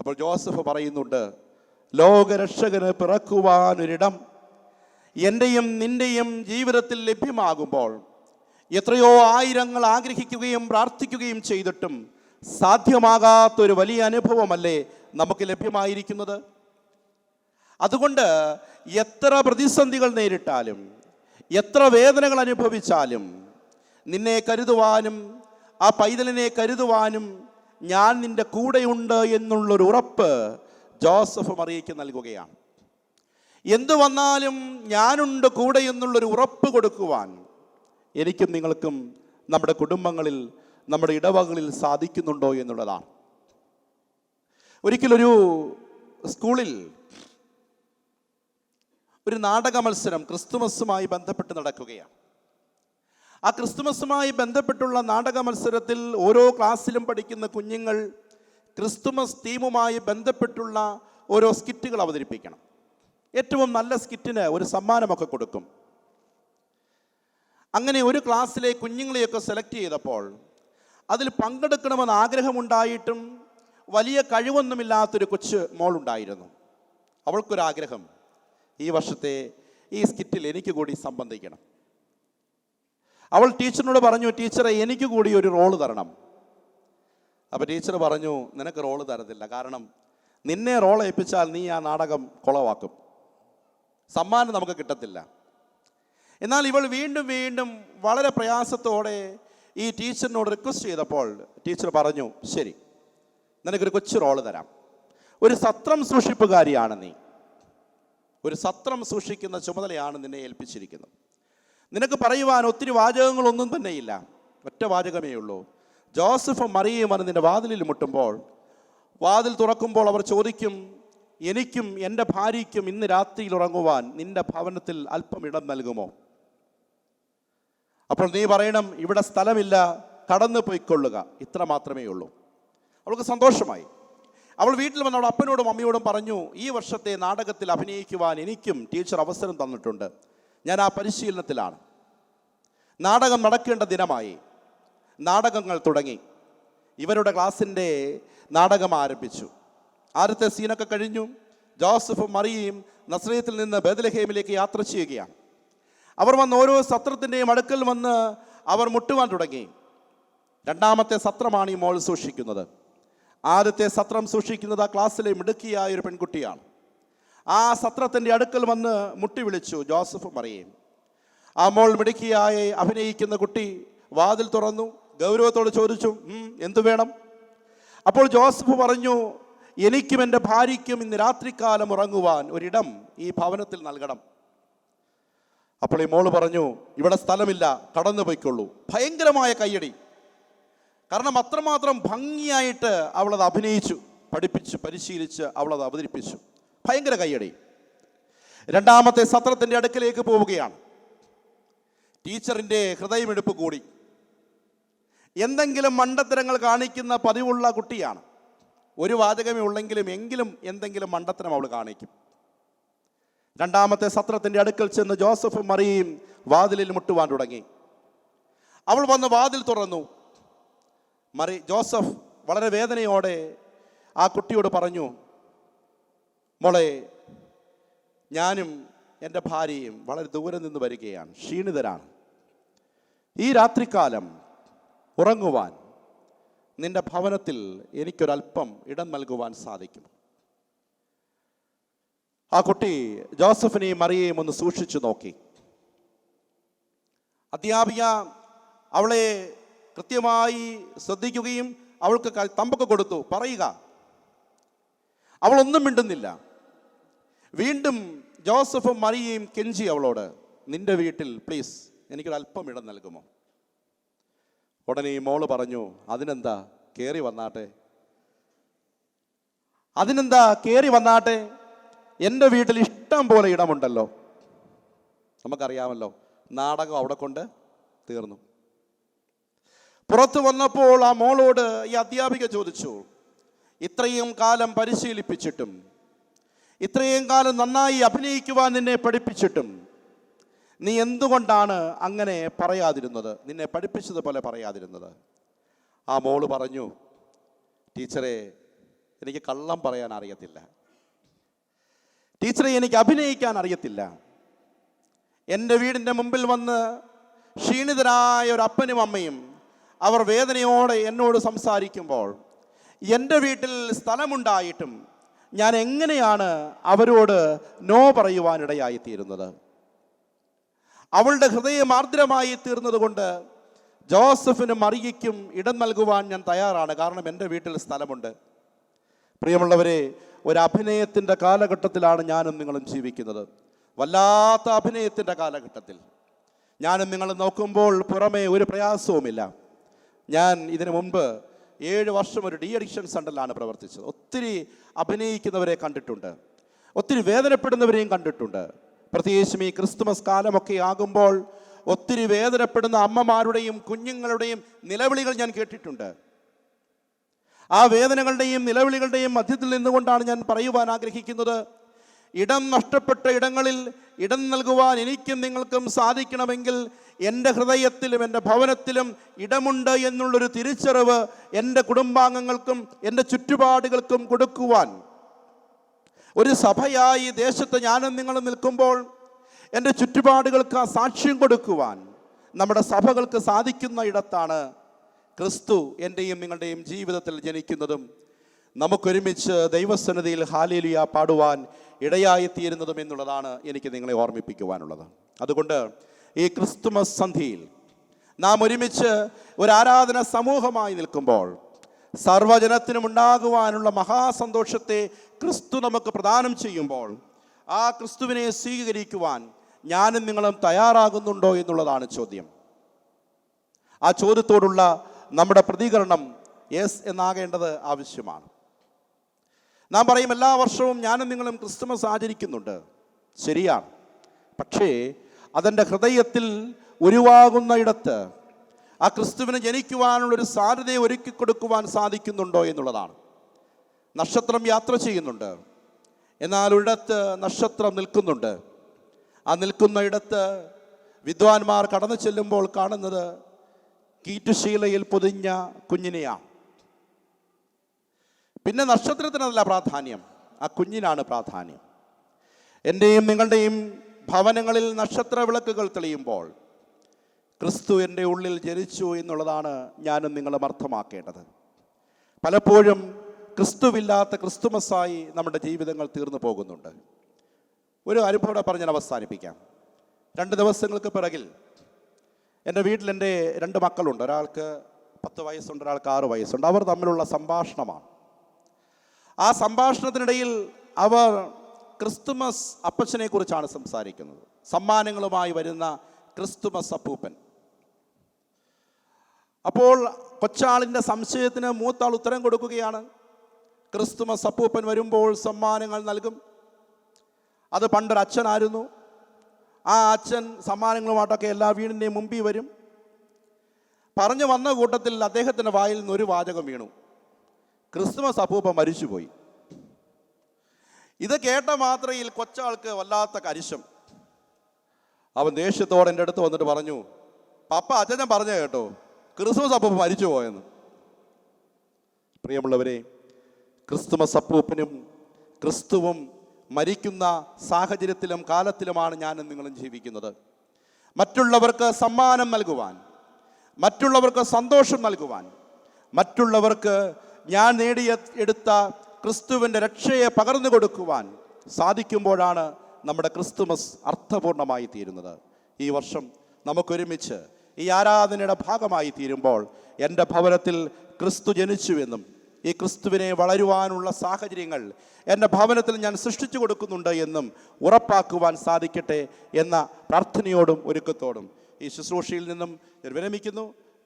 അപ്പോൾ ജോസഫ് പറയുന്നുണ്ട്, ലോകരക്ഷകന് പിറക്കുവാനൊരിടം എൻ്റെയും നിൻ്റെയും ജീവിതത്തിൽ ലഭ്യമാകുമ്പോൾ എത്രയോ ആയിരങ്ങൾ ആഗ്രഹിക്കുകയും പ്രാർത്ഥിക്കുകയും ചെയ്തിട്ടും സാധ്യമാകാത്തൊരു വലിയ അനുഭവമല്ലേ നമുക്ക് ലഭ്യമായിരിക്കുന്നത്. അതുകൊണ്ട് എത്ര പ്രതിസന്ധികൾ നേരിട്ടാലും, എത്ര വേദനകൾ അനുഭവിച്ചാലും നിന്നെ കരുതുവാനും ആ പൈതലിനെ കരുതുവാനും ഞാൻ നിൻ്റെ കൂടെയുണ്ട് എന്നുള്ളൊരു ഉറപ്പ് ജോസഫ് മറിയയ്ക്ക് നൽകുകയാണ്. എന്തു വന്നാലും ഞാനുണ്ട് കൂടെ എന്നുള്ളൊരു ഉറപ്പ് കൊടുക്കുവാൻ എനിക്കും നിങ്ങൾക്കും നമ്മുടെ കുടുംബങ്ങളിൽ, നമ്മുടെ ഇടവകളിൽ സാധിക്കുന്നുണ്ടോ എന്നുള്ളതാണ്. ഒരിക്കലൊരു സ്കൂളിൽ ഒരു നാടക മത്സരം ക്രിസ്തുമസുമായി ബന്ധപ്പെട്ട് നടക്കുകയാണ്. ആ ക്രിസ്തുമസുമായി ബന്ധപ്പെട്ടുള്ള നാടക മത്സരത്തിൽ ഓരോ ക്ലാസ്സിലും പഠിക്കുന്ന കുഞ്ഞുങ്ങൾ ക്രിസ്തുമസ് തീമുമായി ബന്ധപ്പെട്ടുള്ള ഓരോ സ്കിറ്റുകൾ അവതരിപ്പിക്കണം. ഏറ്റവും നല്ല സ്കിറ്റിന് ഒരു സമ്മാനമൊക്കെ കൊടുക്കും. അങ്ങനെ ഒരു ക്ലാസ്സിലെ കുഞ്ഞുങ്ങളെയൊക്കെ സെലക്ട് ചെയ്തപ്പോൾ അതിൽ പങ്കെടുക്കണമെന്ന് ആഗ്രഹമുണ്ടായിട്ടും വലിയ കഴിവൊന്നുമില്ലാത്തൊരു കൊച്ചു മോളുണ്ടായിരുന്നു. അവൾക്കൊരാഗ്രഹം, ഈ വർഷത്തെ ഈ സ്കിറ്റിൽ എനിക്ക് കൂടി സംബന്ധിക്കണം. അവൾ ടീച്ചറിനോട് പറഞ്ഞു, ടീച്ചറെ എനിക്ക് കൂടി ഒരു റോള് തരണം. അപ്പോൾ ടീച്ചർ പറഞ്ഞു, നിനക്ക് റോള് തരത്തില്ല, കാരണം നിന്നെ റോൾ ഏൽപ്പിച്ചാൽ നീ ആ നാടകം കുളവാക്കും, സമ്മാനം നമുക്ക് കിട്ടത്തില്ല. എന്നാൽ ഇവൾ വീണ്ടും വീണ്ടും വളരെ പ്രയാസത്തോടെ ഈ ടീച്ചറിനോട് റിക്വസ്റ്റ് ചെയ്തപ്പോൾ ടീച്ചർ പറഞ്ഞു, ശരി, നിനക്കൊരു കൊച്ചു റോള് തരാം. ഒരു സത്രം സൂക്ഷിപ്പുകാരിയാണ് നീ, ഒരു സത്രം സൂക്ഷിക്കുന്ന ചുമതലയാണ് നിന്നെ ഏൽപ്പിച്ചിരിക്കുന്നത്. നിനക്ക് പറയുവാൻ ഒത്തിരി വാചകങ്ങളൊന്നും തന്നെയില്ല, ഒറ്റ വാചകമേ ഉള്ളൂ. ജോസഫും മറിയയും വന്ന് നിന്റെ വാതിലിൽ മുട്ടുമ്പോൾ, വാതിൽ തുറക്കുമ്പോൾ അവർ ചോദിക്കും, എനിക്കും എൻ്റെ ഭാര്യയ്ക്കും ഇന്ന് രാത്രിയിൽ ഉറങ്ങുവാൻ നിന്റെ ഭവനത്തിൽ അല്പം ഇടം നൽകുമോ? അപ്പോൾ നീ പറയണം, ഇവിടെ സ്ഥലമില്ല, കടന്നു പോയിക്കൊള്ളുക, ഇത്ര മാത്രമേ ഉള്ളൂ. അവൾക്ക് സന്തോഷമായി. അവൾ വീട്ടിൽ വന്ന് അവളുടെ അപ്പനോടും അമ്മയോടും പറഞ്ഞു, ഈ വർഷത്തെ നാടകത്തിൽ അഭിനയിക്കുവാൻ എനിക്കും ടീച്ചർ അവസരം തന്നിട്ടുണ്ട്, ഞാൻ ആ പരിശീലനത്തിലാണ്. നാടകം നടക്കേണ്ട ദിനമായി. നാടകങ്ങൾ തുടങ്ങി. ഇവരുടെ ക്ലാസ്സിൻ്റെ നാടകം ആരംഭിച്ചു. ആദ്യത്തെ സീനൊക്കെ കഴിഞ്ഞു. ജോസഫും മറിയയും നസ്രയത്തിൽ നിന്ന് ബേത്ലഹേമിലേക്ക് യാത്ര ചെയ്യുകയാണ്. അവർ വന്ന് ഓരോ സത്രത്തിൻ്റെയും അടുക്കൽ വന്ന് അവർ മുട്ടുവാൻ തുടങ്ങി. രണ്ടാമത്തെ സത്രമാണ് ഈ മോൾ സൂക്ഷിക്കുന്നത്. ആദ്യത്തെ സത്രം സൂക്ഷിക്കുന്നത് ആ ക്ലാസ്സിലെ മിടുക്കിയായ ഒരു പെൺകുട്ടിയാണ്. ആ സത്രത്തിൻ്റെ അടുക്കൽ വന്ന് മുട്ടി വിളിച്ചു ജോസഫും മറിയയും. ആ മോൾ മിടുക്കിയായി അഭിനയിക്കുന്ന കുട്ടി വാതിൽ തുറന്നു, ഗൗരവത്തോട് ചോദിച്ചു, എന്തു വേണം? അപ്പോൾ ജോസഫ് പറഞ്ഞു, എനിക്കും എൻ്റെ ഭാര്യയ്ക്കും ഇന്ന് രാത്രികാലം ഉറങ്ങുവാൻ ഒരിടം ഈ ഭവനത്തിൽ നൽകണം. അപ്പോൾ ഈ മോള് പറഞ്ഞു, ഇവിടെ സ്ഥലമില്ല, കടന്നു പോയിക്കൊള്ളൂ. ഭയങ്കരമായ കയ്യടി. കാരണം അത്രമാത്രം ഭംഗിയായിട്ട് അവളത് അഭിനയിച്ചു, പഠിപ്പിച്ച് പരിശീലിച്ച് അവളത് അവതരിപ്പിച്ചു. ഭയങ്കര കയ്യടി. രണ്ടാമത്തെ സത്രത്തിൻ്റെ അടുക്കലേക്ക് പോവുകയാണ്. ടീച്ചറിൻ്റെ ഹൃദയമെടുപ്പ് കൂടി. എന്തെങ്കിലും മണ്ടത്തരങ്ങൾ കാണിക്കുന്ന പതിവുള്ള കുട്ടിയാണ്. ഒരു വാചകമേ എങ്കിലും എന്തെങ്കിലും മണ്ടത്തരം അവൾ കാണിക്കും. രണ്ടാമത്തെ സത്രത്തിൻ്റെ അടുക്കൽ ചെന്ന് ജോസഫും മറിയയും വാതിലിൽ മുട്ടുവാൻ തുടങ്ങി. അവൾ വന്ന് വാതിൽ തുറന്നു. ജോസഫ് വളരെ വേദനയോടെ ആ കുട്ടിയോട് പറഞ്ഞു, മോളെ, ഞാനും എൻ്റെ ഭാര്യയും വളരെ ദൂരെ നിന്ന് വരികയാണ്, ക്ഷീണിതരാണ്. ഈ രാത്രികാലം ഉറങ്ങുവാൻ നിന്റെ ഭവനത്തിൽ എനിക്കൊരല്പം ഇടം നൽകുവാൻ സാധിക്കും. ആ കുട്ടി ജോസഫിനെയും മറിയയും ഒന്ന് സൂക്ഷിച്ചു നോക്കി. അധ്യാപിക അവളെ കൃത്യമായി ശ്രദ്ധിക്കുകയും അവൾക്ക് തമ്പൊക്കെ കൊടുത്തു. പറയുക, അവളൊന്നും മിണ്ടുന്നില്ല. വീണ്ടും ജോസഫും മറിയയും കെഞ്ചി അവളോട്, നിന്റെ വീട്ടിൽ പ്ലീസ് എനിക്കൊരല്പം ഇടം നൽകുമോ? ഉടനെ ഈ മോള് പറഞ്ഞു, അതിനെന്താ, കയറി വന്നാട്ടെ, എൻ്റെ വീട്ടിൽ ഇഷ്ടം പോലെ ഇടമുണ്ടല്ലോ. നമുക്കറിയാമല്ലോ, നാടകം അവിടെ കൊണ്ട് തീർന്നു. പുറത്തു വന്നപ്പോൾ ആ മോളോട് ഈ അധ്യാപിക ചോദിച്ചു, ഇത്രയും കാലം പരിശീലിപ്പിച്ചിട്ടും, ഇത്രയും കാലം നന്നായി അഭിനയിക്കുവാൻ നിന്നെ പഠിപ്പിച്ചിട്ടും നീ എന്തുകൊണ്ടാണ് അങ്ങനെ പറയാതിരുന്നത്, നിന്നെ പഠിപ്പിച്ചതുപോലെ പറയാതിരുന്നത്? ആ മോള് പറഞ്ഞു, ടീച്ചറെ, എനിക്ക് കള്ളം പറയാൻ അറിയത്തില്ല. ടീച്ചറെ, എനിക്ക് അഭിനയിക്കാൻ അറിയത്തില്ല. എൻ്റെ വീടിൻ്റെ മുമ്പിൽ വന്ന് ക്ഷീണിതരായ ഒരു അപ്പനും അമ്മയും അവർ വേദനയോടെ എന്നോട് സംസാരിക്കുമ്പോൾ എൻ്റെ വീട്ടിൽ സ്ഥലമുണ്ടായിട്ടും ഞാൻ എങ്ങനെയാണ് അവരോട് നോ പറയുവാനിടയായിത്തീരുന്നത്? അവളുടെ ഹൃദയം ആർദ്രമായി തീർന്നതുകൊണ്ട് ജോസഫിനും മറിയയ്ക്കും ഇടം നൽകുവാൻ ഞാൻ തയ്യാറാണ്, കാരണം എൻ്റെ വീട്ടിൽ സ്ഥലമുണ്ട്. പ്രിയമുള്ളവരെ, ഒരു അഭിനയത്തിൻ്റെ കാലഘട്ടത്തിലാണ് ഞാനും നിങ്ങളും ജീവിക്കുന്നത്. വല്ലാത്ത അഭിനയത്തിൻ്റെ കാലഘട്ടത്തിൽ ഞാനും നിങ്ങളും നോക്കുമ്പോൾ പുറമേ ഒരു പ്രയാസവുമില്ല. ഞാൻ ഇതിനു മുൻപ് 7 വർഷം ഒരു ഡി അഡിക്ഷൻ സെൻ്ററിലാണ് പ്രവർത്തിച്ചത്. ഒത്തിരി അഭിനയിക്കുന്നവരെ കണ്ടിട്ടുണ്ട്, ഒത്തിരി വേദനപ്പെടുന്നവരെയും കണ്ടിട്ടുണ്ട്. പ്രത്യേകിച്ചും ഈ ക്രിസ്തുമസ് കാലമൊക്കെ ആകുമ്പോൾ ഒത്തിരി വേദനപ്പെടുന്ന അമ്മമാരുടെയും കുഞ്ഞുങ്ങളുടെയും നിലവിളികൾ ഞാൻ കേട്ടിട്ടുണ്ട്. ആ വേദനകളുടെയും നിലവിളികളുടെയും മധ്യത്തിൽ നിന്നുകൊണ്ടാണ് ഞാൻ പറയുവാൻ ആഗ്രഹിക്കുന്നത്, ഇടം നഷ്ടപ്പെട്ട ഇടങ്ങളിൽ ഇടം നൽകുവാൻ എനിക്കും നിങ്ങൾക്കും സാധിക്കണമെങ്കിൽ എൻ്റെ ഹൃദയത്തിലും എൻ്റെ ഭവനത്തിലും ഇടമുണ്ട് എന്നുള്ളൊരു തിരിച്ചറിവ് എൻ്റെ കുടുംബാംഗങ്ങൾക്കും എൻ്റെ ചുറ്റുപാടുകൾക്കും കൊടുക്കുവാൻ, ഒരു സഭയായി ദേശത്ത് ഞാനും നിങ്ങളും നിൽക്കുമ്പോൾ എൻ്റെ ചുറ്റുപാടുകൾക്ക് ആ സാക്ഷ്യം കൊടുക്കുവാൻ നമ്മുടെ സഭകൾക്ക് സാധിക്കുന്ന ഇടത്താണ് ക്രിസ്തു എൻ്റെയും നിങ്ങളുടെയും ജീവിതത്തിൽ ജനിക്കുന്നതും നമുക്കൊരുമിച്ച് ദൈവസന്നിധിയിൽ ഹല്ലേലൂയ പാടുവാൻ ഇടയായിത്തീരുന്നതും എന്നുള്ളതാണ് എനിക്ക് നിങ്ങളെ ഓർമ്മിപ്പിക്കുവാനുള്ളത്. അതുകൊണ്ട് ഈ ക്രിസ്തുമസ് സന്ധ്യയിൽ നാം ഒരുമിച്ച് ഒരു ആരാധന സമൂഹമായി നിൽക്കുമ്പോൾ സർവ്വജനത്തിനും ഉണ്ടാകുവാനുള്ള മഹാസന്തോഷത്തെ ക്രിസ്തു നമുക്ക് പ്രദാനം ചെയ്യുമ്പോൾ ആ ക്രിസ്തുവിനെ സ്വീകരിക്കുവാൻ ഞാനും നിങ്ങളും തയ്യാറാകുന്നുണ്ടോ എന്നുള്ളതാണ് ചോദ്യം. ആ ചോദ്യത്തോടുള്ള നമ്മുടെ പ്രതികരണം യെസ് എന്നാകേണ്ടത് ആവശ്യമാണ്. നാം പറയും, എല്ലാ വർഷവും ഞാനും നിങ്ങളും ക്രിസ്തുമസ് ആചരിക്കുന്നുണ്ട്, ശരിയാണ്. പക്ഷേ അതെൻ്റെ ഹൃദയത്തിൽ ഉരുവാകുന്ന ഇടത്ത് ആ ക്രിസ്തുവിനെ ജനിക്കുവാനുള്ളൊരു സാധ്യതയെ ഒരുക്കി കൊടുക്കുവാൻ സാധിക്കുന്നുണ്ടോ എന്നുള്ളതാണ്. നക്ഷത്രം യാത്ര ചെയ്യുന്നുണ്ട്, എന്നാൽ ഒരിടത്ത് നക്ഷത്രം നിൽക്കുന്നുണ്ട്. ആ നിൽക്കുന്ന ഇടത്ത് വിദ്വാൻമാർ കടന്നു ചെല്ലുമ്പോൾ കാണുന്നത് കീറ്റുശീലയിൽ പൊതിഞ്ഞ കുഞ്ഞിനെയാണ്. പിന്നെ നക്ഷത്രത്തിനല്ല പ്രാധാന്യം, ആ കുഞ്ഞിനാണ് പ്രാധാന്യം. എൻ്റെയും നിങ്ങളുടെയും ഭവനങ്ങളിൽ നക്ഷത്ര വിളക്കുകൾ തെളിയുമ്പോൾ ക്രിസ്തു എൻ്റെ ഉള്ളിൽ ജനിച്ചു എന്നുള്ളതാണ് ഞാനും നിങ്ങളും അർത്ഥമാക്കേണ്ടത്. പലപ്പോഴും ക്രിസ്തുവില്ലാത്ത ക്രിസ്തുമസായി നമ്മുടെ ജീവിതങ്ങൾ തീർന്നു പോകുന്നുണ്ട്. ഒരു അനുഭവം പറഞ്ഞ് ഞാൻ അവസാനിപ്പിക്കാം. 2 ദിവസങ്ങൾക്ക് പിറകിൽ എൻ്റെ വീട്ടിൽ എൻ്റെ 2 മക്കളുണ്ട്. ഒരാൾക്ക് 10 വയസ്സുണ്ട്, ഒരാൾക്ക് 6 വയസ്സുണ്ട്. അവർ തമ്മിലുള്ള സംഭാഷണമാണ്. ആ സംഭാഷണത്തിനിടയിൽ അവർ ക്രിസ്തുമസ് അപ്പച്ചനെ കുറിച്ചാണ് സംസാരിക്കുന്നത്. സമ്മാനങ്ങളുമായി വരുന്ന ക്രിസ്തുമസ് അപ്പൂപ്പൻ. അപ്പോൾ കൊച്ചാളിൻ്റെ സംശയത്തിന് മൂത്താൾ ഉത്തരം കൊടുക്കുകയാണ്, ക്രിസ്തുമസ് അപ്പൂപ്പൻ വരുമ്പോൾ സമ്മാനങ്ങൾ നൽകും. അത് പണ്ടൊരച്ഛനായിരുന്നു. ആ അച്ഛൻ സമ്മാനങ്ങളുമായിട്ടൊക്കെ എല്ലാ വീടിൻ്റെയും മുമ്പിൽ വരും. പറഞ്ഞു വന്ന കൂട്ടത്തിൽ അദ്ദേഹത്തിൻ്റെ വായിൽ നിന്ന് ഒരു വാചകം വീണു: ക്രിസ്മസ് അപ്പൂപ്പ മരിച്ചുപോയി. ഇത് കേട്ട മാത്രയിൽ കൊച്ചാൾക്ക് വല്ലാത്ത കരിശം. അവൻ ദേഷ്യത്തോടെ എൻ്റെ അടുത്ത് വന്നിട്ട് പറഞ്ഞു: പപ്പ, അച്ഛൻ പറഞ്ഞു കേട്ടോ, ക്രിസ്മസ് അപ്പൂപ്പ മരിച്ചു പോയെന്ന്. പ്രിയമുള്ളവരെ, ക്രിസ്തുമസ് അപ്പൂപ്പനും ക്രിസ്തുവും മരിക്കുന്ന സാഹചര്യത്തിലും കാലത്തിലുമാണ് ഞാനും നിങ്ങളും ജീവിക്കുന്നത്. മറ്റുള്ളവർക്ക് സമ്മാനം നൽകുവാൻ, മറ്റുള്ളവർക്ക് സന്തോഷം നൽകുവാൻ, മറ്റുള്ളവർക്ക് ഞാൻ നേടിയെടുത്ത ക്രിസ്തുവിൻ്റെ രക്ഷയെ പകർന്നു കൊടുക്കുവാൻ സാധിക്കുമ്പോഴാണ് നമ്മുടെ ക്രിസ്തുമസ് അർത്ഥപൂർണമായി തീരുന്നത്. ഈ വർഷം നമുക്കൊരുമിച്ച് ഈ ആരാധനയുടെ ഭാഗമായി തീരുമ്പോൾ എൻ്റെ ഭവനത്തിൽ ക്രിസ്തു ജനിച്ചുവെന്നും ഈ ക്രിസ്തുവിനെ വളരുവാനുള്ള സാഹചര്യങ്ങൾ എൻ്റെ ഭവനത്തിൽ ഞാൻ സൃഷ്ടിച്ചു കൊടുക്കുന്നുണ്ട് എന്നും ഉറപ്പാക്കുവാൻ സാധിക്കട്ടെ എന്ന പ്രാർത്ഥനയോടും ഒരുക്കത്തോടും ഈ ശുശ്രൂഷയിൽ നിന്നും ഞാൻ വിരമിക്കുന്നു.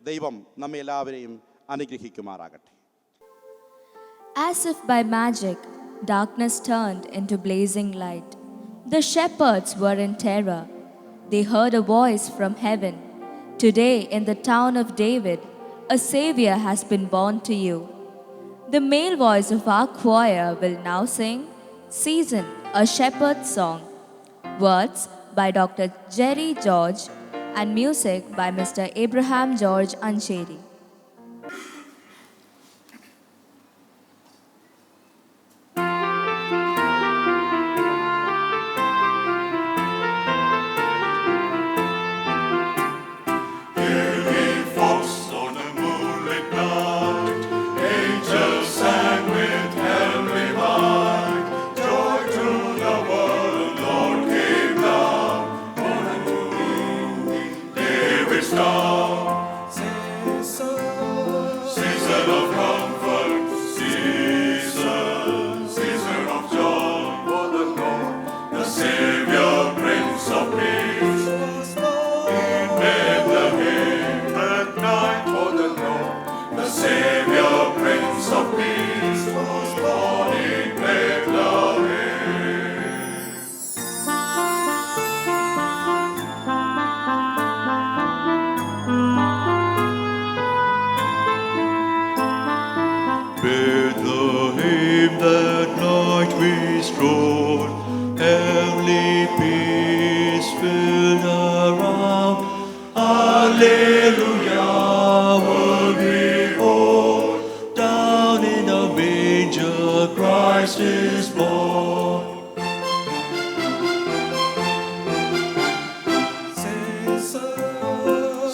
ദൈവം നമ്മെ എല്ലാവരെയും അനുഗ്രഹിക്കുമാറാകട്ടെ. As if by magic, darkness turned into blazing light. The shepherds were in terror. They heard a voice from heaven. Today, in the town of David, a Savior has been born to you. The male voice of our choir will now sing Season, a Shepherd's Song. Words by Dr. Jerry George and music by Mr. Abraham George Ancheri. Bethlehem, that night we strolled, heavenly peace filled around. Alleluia, world behold, down in a manger Christ is born.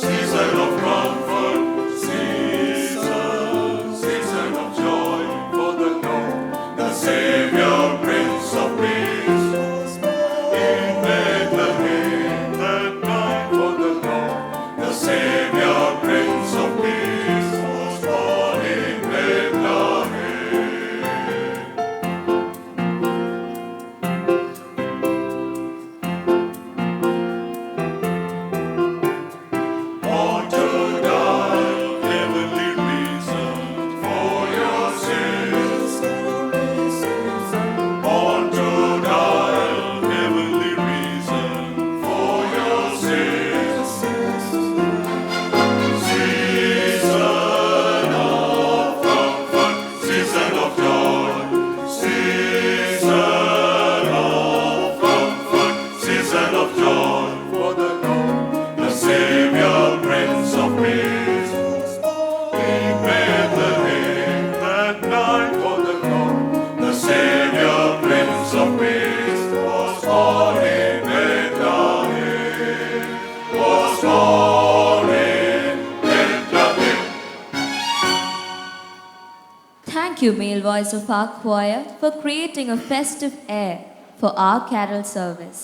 Season of comfort, season of joy, for the Lord, the Savior, Prince of Peace, in Bethlehem that night, for the Lord, the Savior, Prince of Peace, was born in Bethlehem. Born to die, heavenly reason for your sins. Born to die, heavenly reason for your sins. Season of comfort, season of joy, season of comfort, season of joy for the Lord, the Savior, Prince of Peace, in Bethlehem that night, for the Lord, the Savior, Prince of Peace, was born in Bethlehem, was born in Bethlehem. Thank you, male voice of our choir, for creating a festive air for our carol service.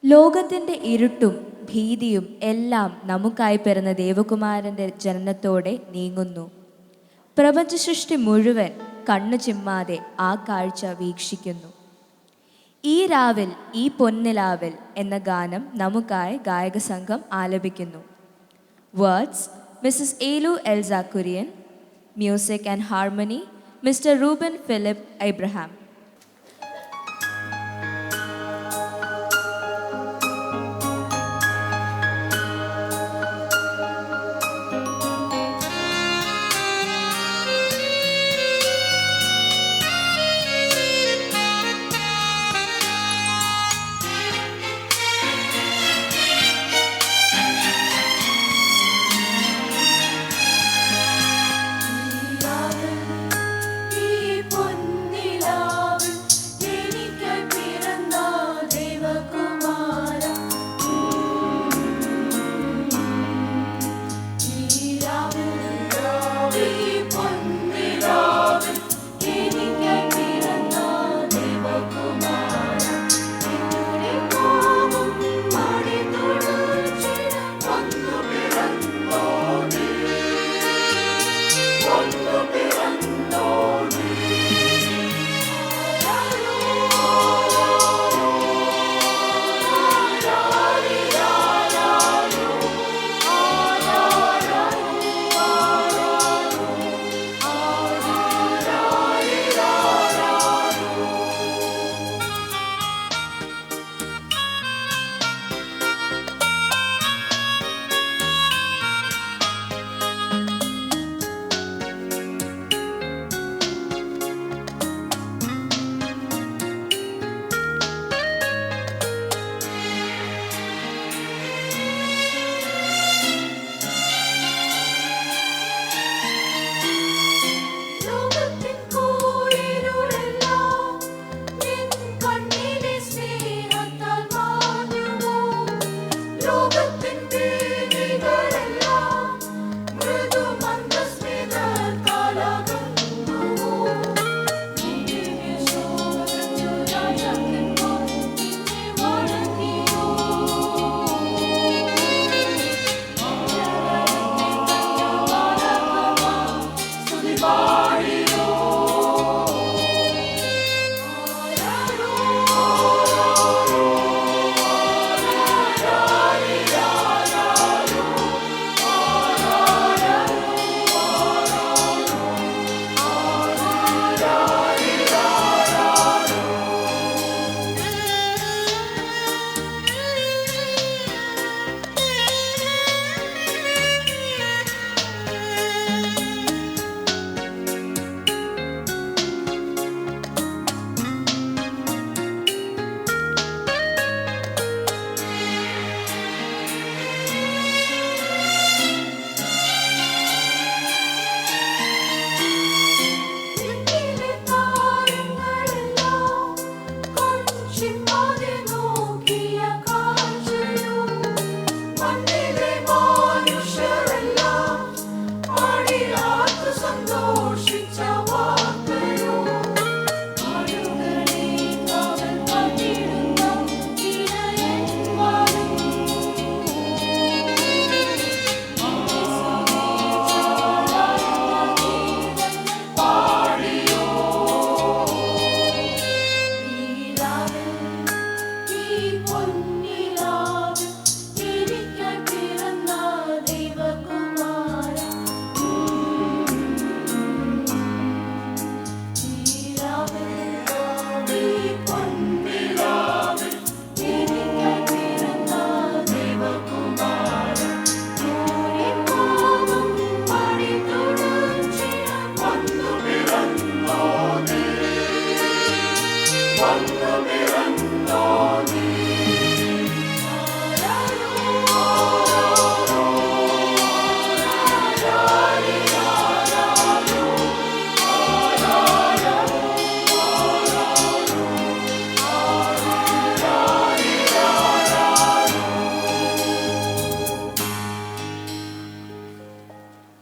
ലോകത്തിൻ്റെ ഇരുട്ടും ഭീതിയും എല്ലാം നമുക്കായി പിറന്ന ദേവകുമാരൻ്റെ ജനനത്തോടെ നീങ്ങുന്നു. പ്രപഞ്ച സൃഷ്ടി മുഴുവൻ കണ്ണു ചിമ്മാതെ ആ കാഴ്ച വീക്ഷിക്കുന്നു. ഈ രാവിൽ ഈ പൊന്നിലാവിൽ എന്ന ഗാനം നമുക്കായി ഗായക സംഘം ആലപിക്കുന്നു. Words Mrs. Elu Elza Kurian. Music and harmony Mr. Ruben Philip Abraham.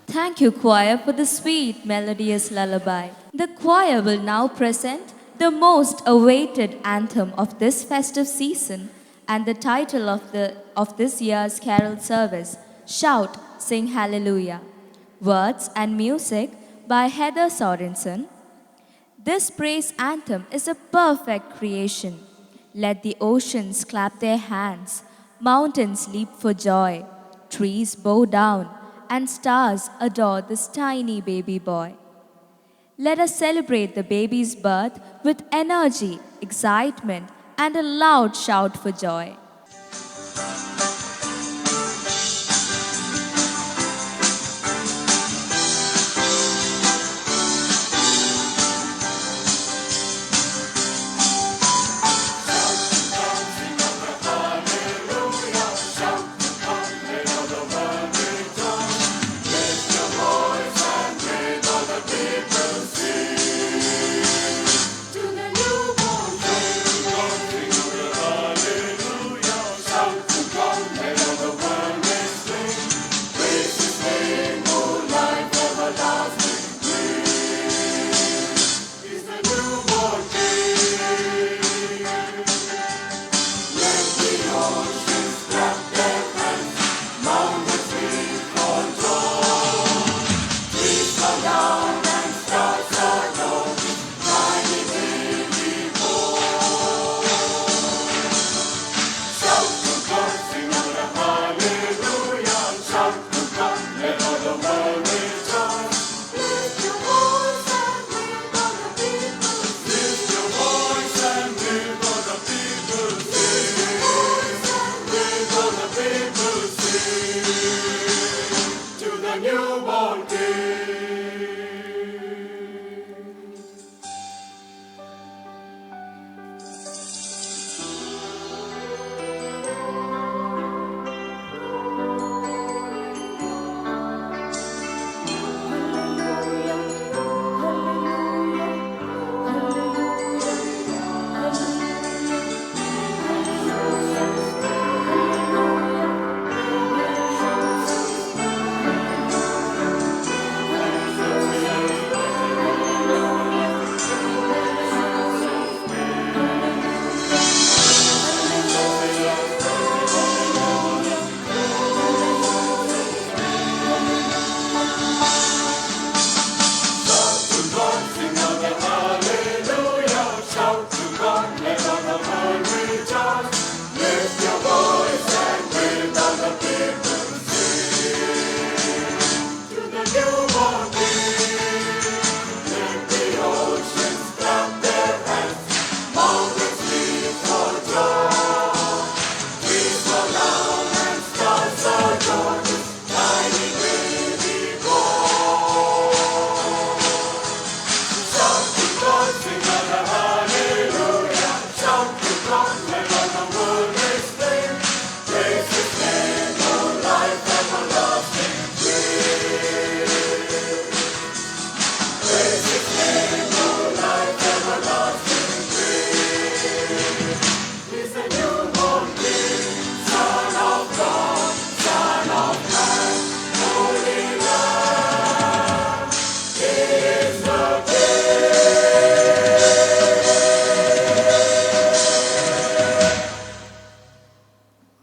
Thank you, choir, for the sweet, melodious lullaby. The choir will now present the most awaited anthem of this festive season and the title of this year's carol service, Shout, Sing Hallelujah. Words and music by Heather Sorensen. This praise anthem is a perfect creation. Let the oceans clap their hands, mountains leap for joy, trees bow down, and stars adore this tiny baby boy. Let us celebrate the baby's birth with energy, excitement, and a loud shout for joy.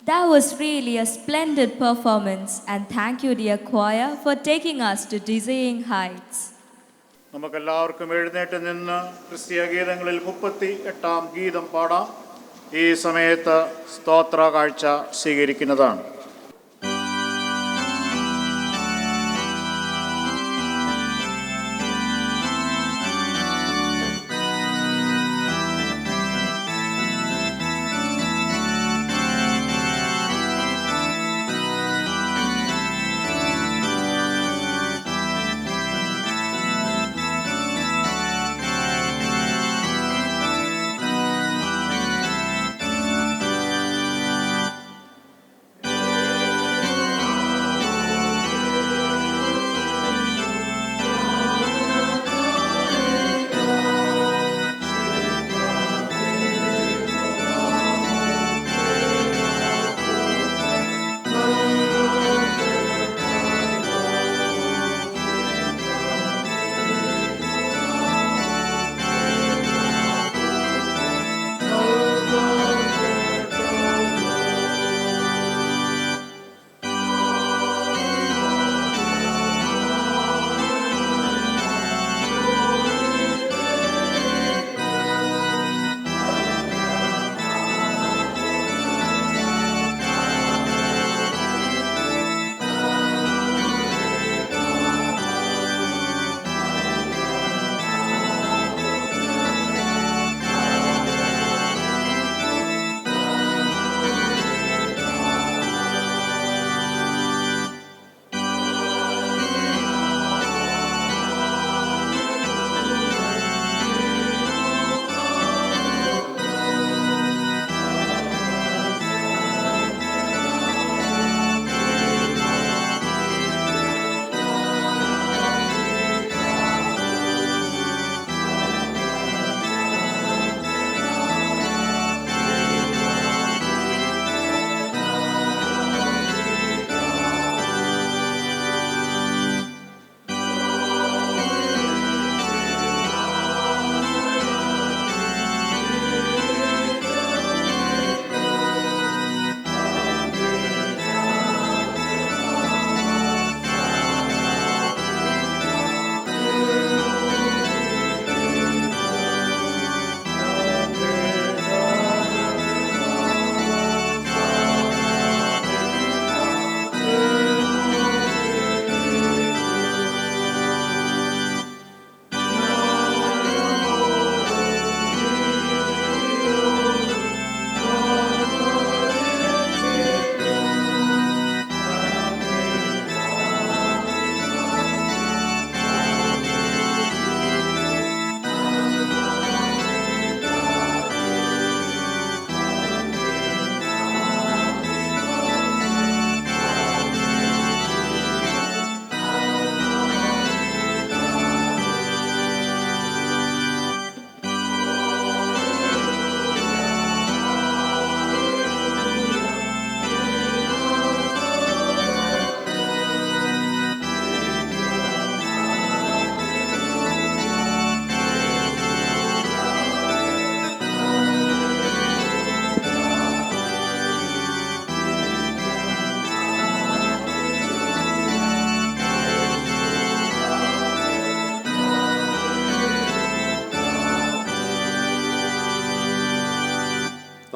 That was really a splendid performance, and thank you, dear choir, for taking us to dizzying heights. നമുക്കെല്ലാവർക്കും എഴുന്നേറ്റ് നിന്ന് ക്രിസ്തീയ ഗീതങ്ങളിൽ 38-ാം ഗീതം പാടാം. ഈ സമയത്ത് സ്തോത്ര കാഴ്ച സ്വീകരിക്കുന്നതാണ്.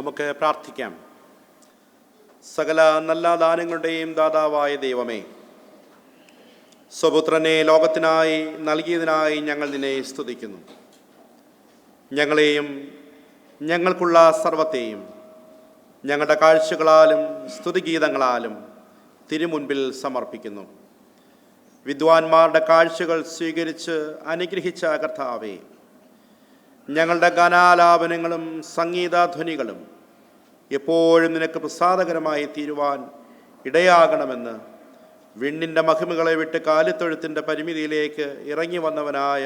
നമുക്ക് പ്രാർത്ഥിക്കാം. സകല നല്ല ദാനങ്ങളുടെയും ദാതാവായ ദൈവമേ, സ്വപുത്രനെ ലോകത്തിനായി നൽകിയതിനായി ഞങ്ങൾ നിന്നെ സ്തുതിക്കുന്നു. ഞങ്ങളെയും ഞങ്ങൾക്കുള്ള സർവത്തെയും ഞങ്ങളുടെ കാഴ്ചകളാലും സ്തുതിഗീതങ്ങളാലും തിരുമുൻപിൽ സമർപ്പിക്കുന്നു. വിദ്വാൻമാരുടെ കാഴ്ചകൾ സ്വീകരിച്ച് അനുഗ്രഹിച്ച കർത്താവേ, ഞങ്ങളുടെ ഗാനാലാപനങ്ങളും സംഗീതാധ്വനികളും എപ്പോഴും നിനക്ക് പ്രസാദകരമായി തീരുവാൻ ഇടയാകണമെന്ന് വിണ്ണിൻ്റെ മഹിമകളെ വിട്ട് കാലിത്തൊഴുത്തിൻ്റെ പരിമിതിയിലേക്ക് ഇറങ്ങി വന്നവനായ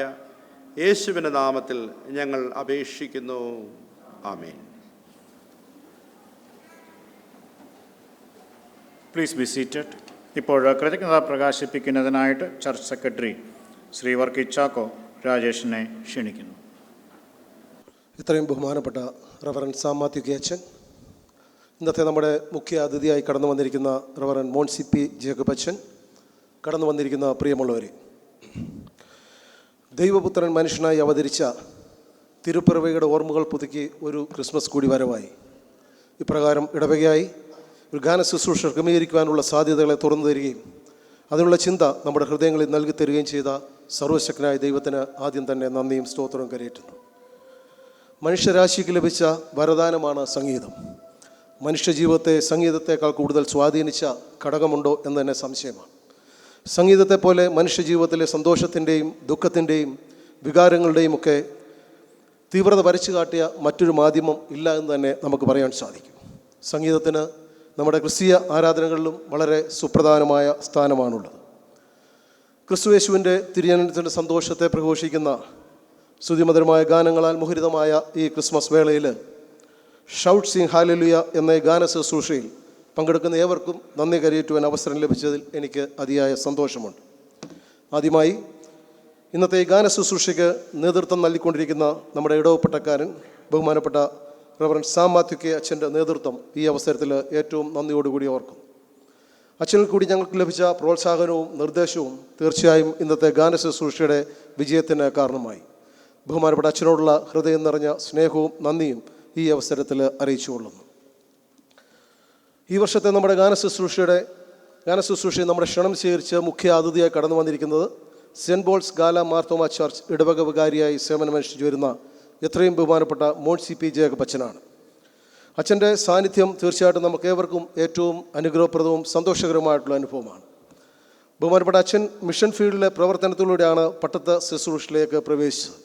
യേശുവിൻ്റെ നാമത്തിൽ ഞങ്ങൾ അപേക്ഷിക്കുന്നു. ആമേൻ. Please be seated. ഇപ്പോൾ കൃതജ്ഞത പ്രകാശിപ്പിക്കുന്നതിനായിട്ട് ചർച്ച് സെക്രട്ടറി ശ്രീ വർക്കി ചാക്കോ രാജേഷിനെ ക്ഷണിക്കുന്നു. ഇത്രയും ബഹുമാനപ്പെട്ട റവറൻ സാം മാത്യു കെ അച്ഛൻ, ഇന്നത്തെ നമ്മുടെ മുഖ്യ അതിഥിയായി കടന്നു വന്നിരിക്കുന്ന റവറൻ മോൻസി പി ജേക്കബ് അച്ഛൻ, കടന്നു വന്നിരിക്കുന്ന പ്രിയമുള്ളവരെ, ദൈവപുത്രൻ മനുഷ്യനായി അവതരിച്ച തിരുപ്പിറവിയുടെ ഓർമ്മകൾ പുതുക്കി ഒരു ക്രിസ്മസ് കൂടി വരവായി. ഇപ്രകാരം ഇടവകയായി ഒരു ഗാന ശുശ്രൂഷ ക്രമീകരിക്കുവാനുള്ള സാധ്യതകളെ തുറന്നു തരികയും അതിനുള്ള ചിന്ത നമ്മുടെ ഹൃദയങ്ങളിൽ നൽകി തരികയും ചെയ്ത സർവശക്തനായ ദൈവത്തിന് ആദ്യം തന്നെ നന്ദിയും സ്തോത്രവും കരയേറ്റുന്നു. മനുഷ്യരാശിക്ക് ലഭിച്ച വരദാനമാണ് സംഗീതം. മനുഷ്യജീവിതത്തെ സംഗീതത്തെക്കാൾ കൂടുതൽ സ്വാധീനിച്ച ഘടകമുണ്ടോ എന്ന് തന്നെ സംശയമാണ്. സംഗീതത്തെ പോലെ മനുഷ്യജീവിതത്തിലെ സന്തോഷത്തിൻ്റെയും ദുഃഖത്തിൻ്റെയും വികാരങ്ങളുടെയും ഒക്കെ തീവ്രത വരച്ചു കാട്ടിയ മറ്റൊരു മാധ്യമം ഇല്ല എന്ന് തന്നെ നമുക്ക് പറയാൻ സാധിക്കും. സംഗീതത്തിന് നമ്മുടെ ക്രിസ്തീയ ആരാധനകളിലും വളരെ സുപ്രധാനമായ സ്ഥാനമാണുള്ളത്. ക്രിസ്തുയേശുവിൻ്റെ തിരുജനനത്തിൻ്റെ സന്തോഷത്തെ പ്രഘോഷിക്കുന്ന സ്തുതിമധുരമായ ഗാനങ്ങളാൽ മുഖരിതമായ ഈ ക്രിസ്മസ് വേളയിൽ ഷൗട്ട് സിംഗ് ഹാലലുയ എന്ന ഗാന ശുശ്രൂഷയിൽ പങ്കെടുക്കുന്ന ഏവർക്കും നന്ദി കരയേറ്റുവാൻ അവസരം ലഭിച്ചതിൽ എനിക്ക് അതിയായ സന്തോഷമുണ്ട്. ആദ്യമായി ഇന്നത്തെ ഈ ഗാന ശുശ്രൂഷയ്ക്ക് നേതൃത്വം നൽകിക്കൊണ്ടിരിക്കുന്ന നമ്മുടെ ഇടവപ്പെട്ടക്കാരൻ ബഹുമാനപ്പെട്ട റവറൻ സാം മാത്യു കെ അച്ഛൻ്റെ നേതൃത്വം ഈ അവസരത്തിൽ ഏറ്റവും നന്ദിയോടുകൂടി ഓർക്കും. അച്ഛനിൽ കൂടി ഞങ്ങൾക്ക് ലഭിച്ച പ്രോത്സാഹനവും നിർദ്ദേശവും തീർച്ചയായും ഇന്നത്തെ ഗാന ശുശ്രൂഷയുടെ വിജയത്തിന് കാരണമായി. ബഹുമാനപ്പെട്ട അച്ഛനോടുള്ള ഹൃദയം നിറഞ്ഞ സ്നേഹവും നന്ദിയും ഈ അവസരത്തിൽ അറിയിച്ചുകൊള്ളുന്നു. ഈ വർഷത്തെ നമ്മുടെ ഗാന ശുശ്രൂഷയെ നമ്മുടെ ക്ഷണം സ്വീകരിച്ച് മുഖ്യ അതിഥിയായി കടന്നു വന്നിരിക്കുന്നത് സെൻറ്റ് പോൾസ് ഗാല മാർത്തോമ ചർച്ച് ഇടവക വികാരിയായി സേവനമനുഷ്ഠിച്ചു വരുന്ന എത്രയും ബഹുമാനപ്പെട്ട മോൻസി പി ജേക്കബ് അച്ഛനാണ്. അച്ഛൻ്റെ സാന്നിധ്യം തീർച്ചയായിട്ടും നമുക്ക് ഏവർക്കും ഏറ്റവും അനുഗ്രഹപ്രദവും സന്തോഷകരമായിട്ടുള്ള അനുഭവമാണ്. ബഹുമാനപ്പെട്ട അച്ഛൻ മിഷൻ ഫീൽഡിലെ പ്രവർത്തനത്തിലൂടെയാണ് പട്ടത്ത് ശുശ്രൂഷയിലേക്ക് പ്രവേശിച്ചത്.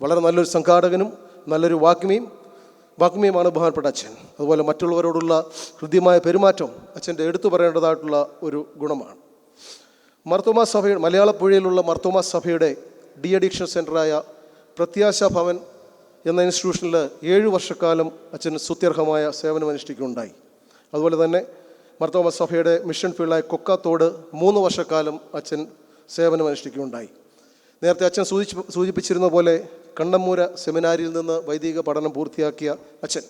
വളരെ നല്ലൊരു സംഘാടകനും നല്ലൊരു വാഗ്മിയുമാണ് ബഹുമാനപ്പെട്ട അച്ഛൻ. അതുപോലെ മറ്റുള്ളവരോടുള്ള ഹൃദ്യമായ പെരുമാറ്റം അച്ഛൻ്റെ എടുത്തു പറയേണ്ടതായിട്ടുള്ള ഒരു ഗുണമാണ്. മർത്തോമാ സഭയുടെ മലയാളപ്പുഴയിലുള്ള മർത്തോമാ സഭയുടെ ഡി അഡിക്ഷൻ സെൻ്ററായ പ്രത്യാശ ഭവൻ എന്ന ഇൻസ്റ്റിറ്റ്യൂഷനിൽ 7 വർഷക്കാലം അച്ഛൻ സ്തുത്യർഹമായ സേവനമനുഷ്ഠിക്കുകയുണ്ടായി. അതുപോലെ തന്നെ മർത്തോമാ സഭയുടെ മിഷൻ ഫീൽഡായ കൊക്കാത്തോട് 3 വർഷക്കാലം അച്ഛൻ സേവനമനുഷ്ഠിക്കുകയുണ്ടായി. നേരത്തെ അച്ഛൻ സൂചിപ്പിച്ചിരുന്ന പോലെ കണ്ണമ്മൂര സെമിനാരിയിൽ നിന്ന് വൈദിക പഠനം പൂർത്തിയാക്കിയ അച്ഛൻ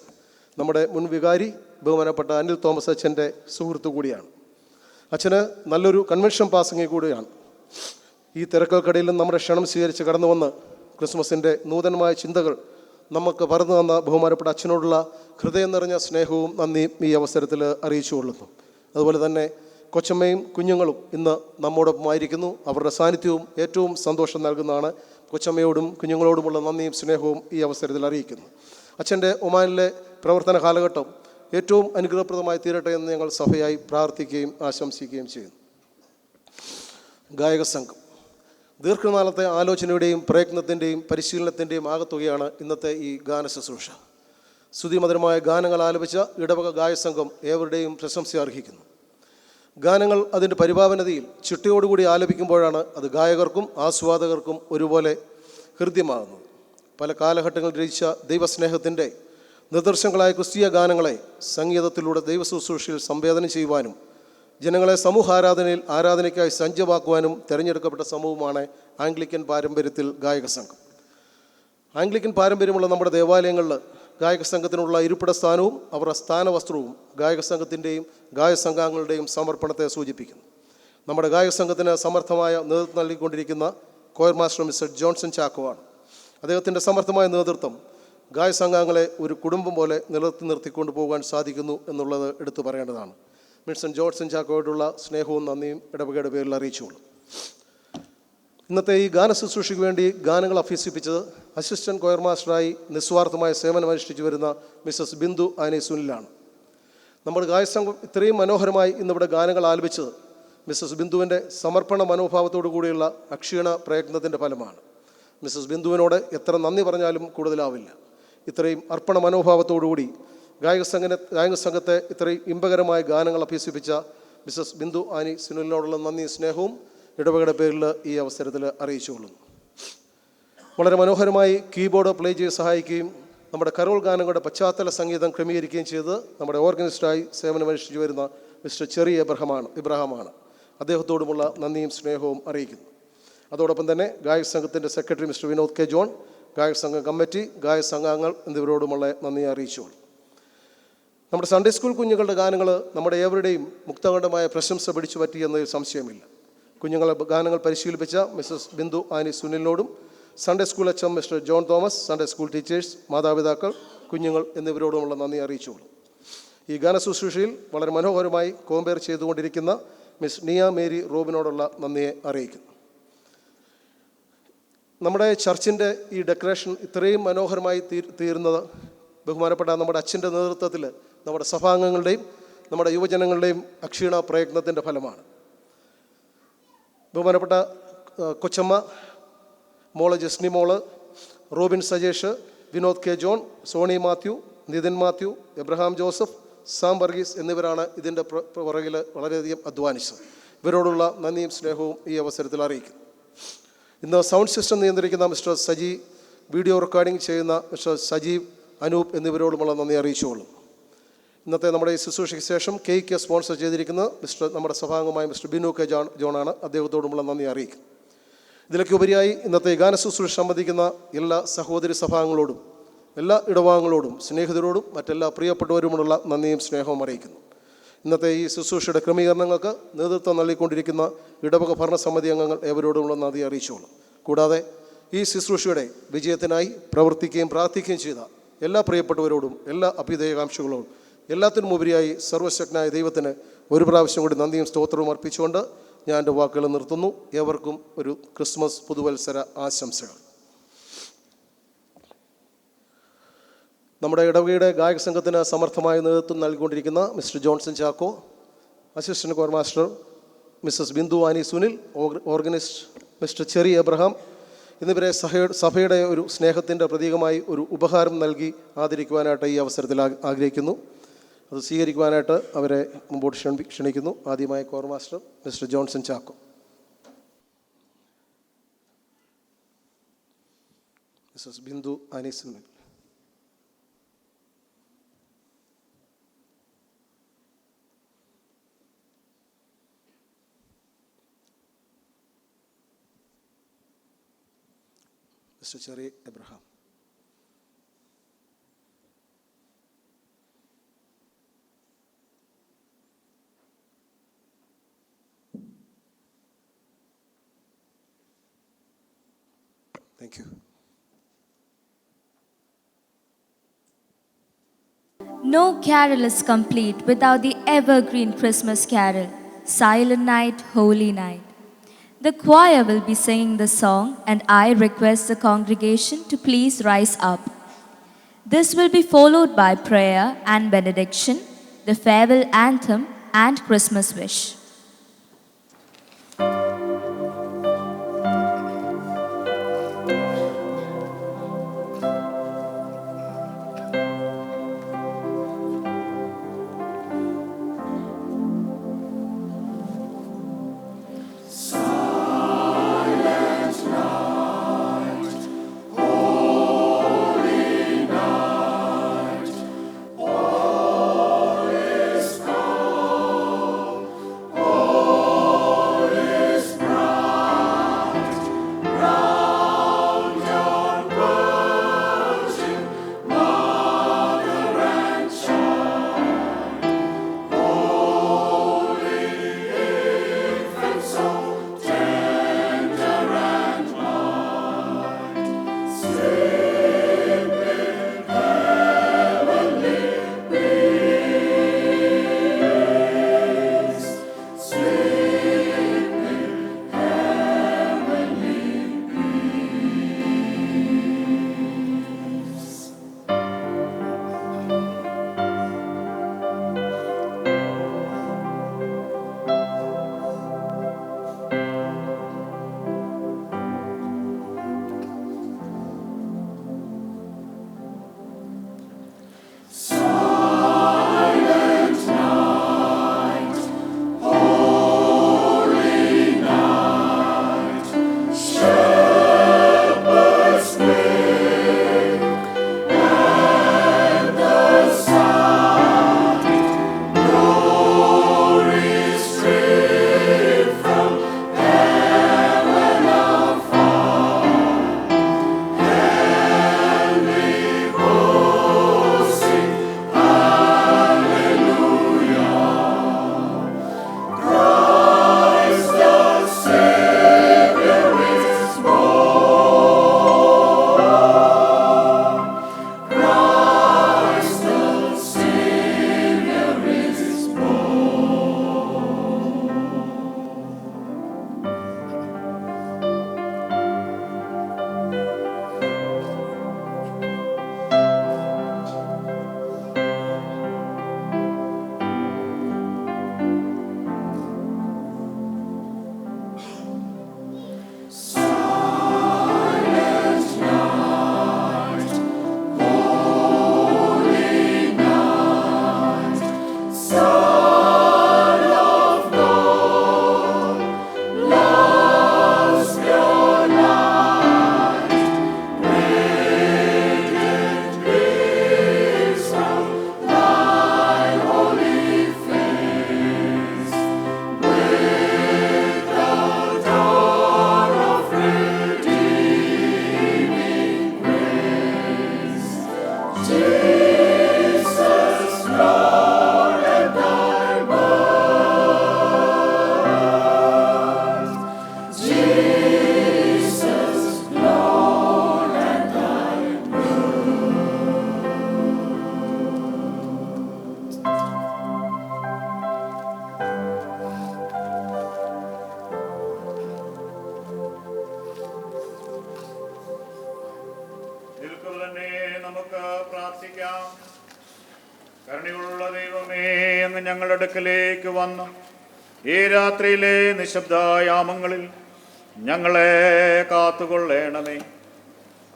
നമ്മുടെ മുൻ വികാരി ബഹുമാനപ്പെട്ട അനിൽ തോമസ് അച്ഛൻ്റെ സുഹൃത്തു കൂടിയാണ്. അച്ഛന് നല്ലൊരു കൺവെൻഷൻ പാസിംഗ് കൂടിയാണ്. ഈ തിരക്കുകൾക്കിടയിലും നമ്മുടെ ക്ഷണം സ്വീകരിച്ച് കടന്നു വന്ന് ക്രിസ്മസിൻ്റെ നൂതനമായ ചിന്തകൾ നമുക്ക് പറഞ്ഞു തന്ന ബഹുമാനപ്പെട്ട അച്ഛനോടുള്ള ഹൃദയം നിറഞ്ഞ സ്നേഹവും നന്ദിയും ഈ അവസരത്തിൽ അറിയിച്ചു കൊള്ളുന്നു. അതുപോലെ തന്നെ കൊച്ചമ്മയും കുഞ്ഞുങ്ങളും ഇന്ന് നമ്മോടൊപ്പമായിരിക്കുന്നു. അവരുടെ സാന്നിധ്യവും ഏറ്റവും സന്തോഷം നൽകുന്നതാണ്. കൊച്ചമ്മയോടും കുഞ്ഞുങ്ങളോടുമുള്ള നന്ദിയും സ്നേഹവും ഈ അവസരത്തിൽ അറിയിക്കുന്നു. അച്ഛൻ്റെ ഒമാനിലെ പ്രവർത്തന കാലഘട്ടം ഏറ്റവും അനുഗ്രഹപ്രദമായി തീരട്ടെ എന്ന് ഞങ്ങൾ സഭയായി പ്രാർത്ഥിക്കുകയും ആശംസിക്കുകയും ചെയ്യുന്നു. ഗായക സംഘം ദീർഘകാലത്തെ ആലോചനയുടെയും പ്രയത്നത്തിൻ്റെയും പരിശീലനത്തിൻ്റെയും ആകത്തുകയാണ് ഇന്നത്തെ ഈ ഗാന ശുശ്രൂഷ. സ്തുതിമധുരമായ ഗാനങ്ങൾ ആലപിച്ച ഇടവക ഗായകസംഘം ഏവരുടെയും പ്രശംസ അർഹിക്കുന്നു. ഗാനങ്ങൾ അതിൻ്റെ പരിഭാവനതയിൽ ചിട്ടയോടുകൂടി ആലപിക്കുമ്പോഴാണ് അത് ഗായകർക്കും ആസ്വാദകർക്കും ഒരുപോലെ ഹൃദ്യമാകുന്നത്. പല കാലഘട്ടങ്ങളിൽ രചിച്ച ദൈവസ്നേഹത്തിൻ്റെ നിദർശനങ്ങളായ ക്രിസ്തീയ ഗാനങ്ങളെ സംഗീതത്തിലൂടെ ദൈവശുശ്രൂഷയിൽ സംവേദനം ചെയ്യുവാനും ജനങ്ങളെ ആരാധനയ്ക്കായി സജ്ജമാക്കുവാനും തിരഞ്ഞെടുക്കപ്പെട്ട സമൂഹമാണ് ആംഗ്ലിക്കൻ പാരമ്പര്യത്തിൽ ഗായക സംഘം. ആംഗ്ലിക്കൻ പാരമ്പര്യമുള്ള നമ്മുടെ ദേവാലയങ്ങളിൽ ഗായക സംഘത്തിനുള്ള ഇരിപ്പിട സ്ഥാനവും അവരുടെ സ്ഥാനവസ്ത്രവും ഗായക സംഘത്തിൻ്റെയും ഗായക സംഘാംഗങ്ങളുടെയും സമർപ്പണത്തെ സൂചിപ്പിക്കുന്നു. നമ്മുടെ ഗായക സംഘത്തിന് സമർത്ഥമായ നേതൃത്വം നൽകിക്കൊണ്ടിരിക്കുന്ന choir master mister Johnson Chacko ആണ്. അദ്ദേഹത്തിൻ്റെ സമർത്ഥമായ നേതൃത്വം ഗായസംഘാംഗങ്ങളെ ഒരു കുടുംബം പോലെ നിർത്തിക്കൊണ്ട് പോകാൻ സാധിക്കുന്നു എന്നുള്ളത് എടുത്തു പറയേണ്ടതാണ്. മിസ്റ്റർ ജോൺസൺ ചാക്കോയോടുള്ള സ്നേഹവും നന്ദിയും ഇടവകയുടെ പേരിൽ അറിയിച്ചുകൊള്ളു. ഇന്നത്തെ ഈ ഗാന ശുശ്രൂഷയ്ക്ക് വേണ്ടി ഗാനങ്ങൾ അഭ്യസിപ്പിച്ചത് അസിസ്റ്റൻറ്റ് കൊയർ മാസ്റ്ററായി നിസ്വാർത്ഥമായ സേവനമനുഷ്ഠിച്ചു വരുന്ന മിസ്സസ് ബിന്ദു ആനി സുനിലാണ്. നമ്മുടെ ഗായസംഘം ഇത്രയും മനോഹരമായി ഇന്നിവിടെ ഗാനങ്ങൾ ആലപിച്ചത് മിസ്സസ് ബിന്ദുവിൻ്റെ സമർപ്പണ മനോഭാവത്തോടു കൂടിയുള്ള അക്ഷീണ പ്രയത്നത്തിൻ്റെ ഫലമാണ്. മിസ്സസ് ബിന്ദുവിനോട് എത്ര നന്ദി പറഞ്ഞാലും കൂടുതലാവില്ല. ഇത്രയും അർപ്പണ മനോഭാവത്തോടുകൂടി ഗായക സംഘത്തെ ഇത്രയും ഇമ്പകരമായ ഗാനങ്ങൾ അഭ്യസിപ്പിച്ച മിസ്സസ് ബിന്ദു ആനി സുനിലിനോടുള്ള നന്ദി സ്നേഹവും ഇടവകയുടെ പേരിൽ ഈ അവസരത്തിൽ അറിയിച്ചുകൊള്ളുന്നു. വളരെ മനോഹരമായി കീബോർഡ് പ്ലേ ചെയ്ത് സഹായിക്കുകയും നമ്മുടെ കരോൾ ഗാനങ്ങളുടെ പശ്ചാത്തല സംഗീതം ക്രമീകരിക്കുകയും ചെയ്ത് നമ്മുടെ ഓർഗനിസ്റ്റായി സേവനമനുഷ്ഠിച്ചു വരുന്ന മിസ്റ്റർ ചെറി ഇബ്രഹാമാണ്. അദ്ദേഹത്തോടുമുള്ള നന്ദിയും സ്നേഹവും അറിയിക്കുന്നു. അതോടൊപ്പം തന്നെ ഗായക സംഘത്തിൻ്റെ secretary mister Vinod K John, ഗായക സംഘം കമ്മിറ്റി, ഗായക സംഘാംഗങ്ങൾ എന്നിവരോടുമുള്ള നന്ദി അറിയിച്ചുകൊള്ളു. നമ്മുടെ സൺഡേ സ്കൂൾ കുഞ്ഞുങ്ങളുടെ ഗാനങ്ങൾ നമ്മുടെ ഏവരുടെയും മുക്തകണ്ഠമായ പ്രശംസ പിടിച്ചു പറ്റി എന്നതിൽ സംശയമില്ല. കുഞ്ഞുങ്ങളെ ഗാനങ്ങൾ പരിശീലിപ്പിച്ച മിസ്സസ് ബിന്ദു ആനി സുനിലിനോടും Sunday school HM mister John Thomas, Sunday school teachers, മാതാപിതാക്കൾ, കുഞ്ഞുങ്ങൾ എന്നിവരോടുമുള്ള നന്ദി അറിയിച്ചുകൊള്ളു. ഈ ഗാന ശുശ്രൂഷയിൽ വളരെ മനോഹരമായി കോമ്പയർ ചെയ്തുകൊണ്ടിരിക്കുന്ന മിസ് നിയ മേരി റോബിനോടുള്ള നന്ദിയെ അറിയിക്കുന്നു. നമ്മുടെ ചർച്ചിൻ്റെ ഈ ഡെക്കറേഷൻ ഇത്രയും മനോഹരമായി തീരുന്നത് ബഹുമാനപ്പെട്ട നമ്മുടെ അച്ഛൻ്റെ നേതൃത്വത്തിൽ നമ്മുടെ സഭാംഗങ്ങളുടെയും നമ്മുടെ യുവജനങ്ങളുടെയും അക്ഷീണ പ്രയത്നത്തിൻ്റെ ഫലമാണ്. ബഹുമാനപ്പെട്ട കൊച്ചമ്മ, മോള് ജസ്നി മോള്, റോബിൻ സജേഷ്, വിനോദ് കെ ജോൺ, സോണി മാത്യു, നിതിൻ മാത്യു, എബ്രഹാം ജോസഫ്, സാം വർഗീസ് എന്നിവരാണ് ഇതിൻ്റെ പുറകിൽ വളരെയധികം അധ്വാനിച്ചത്. ഇവരോടുള്ള നന്ദിയും സ്നേഹവും ഈ അവസരത്തിൽ അറിയിക്കുന്നു. ഇന്ന് സൗണ്ട് സിസ്റ്റം നിയന്ത്രിക്കുന്ന മിസ്റ്റർ സജി, വീഡിയോ റെക്കോർഡിംഗ് ചെയ്യുന്ന മിസ്റ്റർ സജീവ്, അനൂപ് എന്നിവരോടുമുള്ള നന്ദി അറിയിച്ചുകൊള്ളും. ഇന്നത്തെ നമ്മുടെ ഈ ശുശ്രൂഷയ്ക്ക് ശേഷം കേക്ക് സ്പോൺസർ ചെയ്തിരിക്കുന്നത് നമ്മുടെ സഭാംഗമായ മിസ്റ്റർ ബിനു കെ ജോണാണ്. അദ്ദേഹത്തോടുമുള്ള നന്ദി അറിയിക്കും. ഇതിലൊക്കെ ഉപരിയായി ഇന്നത്തെ ഗാന ശുശ്രൂഷ സംബന്ധിക്കുന്ന എല്ലാ സഹോദരി സഭാംഗങ്ങളോടും എല്ലാ ഇടവാംഗങ്ങളോടും സ്നേഹിതരോടും മറ്റെല്ലാ പ്രിയപ്പെട്ടവരുമുള്ള നന്ദിയും സ്നേഹവും അറിയിക്കുന്നു. ഇന്നത്തെ ഈ ശുശ്രൂഷയുടെ ക്രമീകരണങ്ങൾക്ക് നേതൃത്വം നൽകിക്കൊണ്ടിരിക്കുന്ന ഇടവക ഭരണസമിതി അംഗങ്ങൾ ഏവരോടുമുള്ള നന്ദി അറിയിച്ചുകൊള്ളും. കൂടാതെ ഈ ശുശ്രൂഷയുടെ വിജയത്തിനായി പ്രവർത്തിക്കുകയും പ്രാർത്ഥിക്കുകയും ചെയ്ത എല്ലാ പ്രിയപ്പെട്ടവരോടും എല്ലാ അഭ്യുദയകാംക്ഷികളോടും എല്ലാത്തിനുമുപരിയായി സർവശക്തനായ ദൈവത്തിന് ഒരു പ്രാവശ്യം കൂടി നന്ദിയും സ്തോത്രവും അർപ്പിച്ചുകൊണ്ട് ഞാൻ എൻ്റെ വാക്കുകൾ നിർത്തുന്നു. ഏവർക്കും ഒരു ക്രിസ്മസ് പുതുവത്സര ആശംസകൾ. നമ്മുടെ ഇടവകയുടെ ഗായക സംഘത്തിന് സമർത്ഥമായ നേതൃത്വം നൽകിക്കൊണ്ടിരിക്കുന്ന mister Johnson Chacko, assistant choir master mrs Bindu Annie Sunil, organist mister cherry Abraham എന്നിവരെ സഭയുടെ ഒരു സ്നേഹത്തിൻ്റെ പ്രതീകമായി ഒരു ഉപഹാരം നൽകി ആദരിക്കുവാനായിട്ട് ഈ അവസരത്തിൽ ആഗ്രഹിക്കുന്നു. അത് സ്വീകരിക്കുവാനായിട്ട് അവരെ മുമ്പോട്ട് ക്ഷണിക്കുന്നു. ആദ്യമായി choir master mister Johnson Chacko. Mrs Bindu Annie Sunil. Mr cherry Abraham. Thank you. No carol is complete without the evergreen Christmas carol, Silent Night, Holy Night. The choir will be singing the song, and I request the congregation to please rise up. This will be followed by prayer and benediction, the farewell anthem, and Christmas wish. All തന്നെ നമുക്ക് പ്രാർത്ഥിക്കാം. കരുണയുള്ള ദൈവമേ, അങ്ങ് ഞങ്ങളുടെ അടുക്കലേക്ക് വന്ന് ഈ രാത്രിയിലെ നിശബ്ദയാമങ്ങളിൽ ഞങ്ങളെ കാത്തുകൊള്ളണമേ.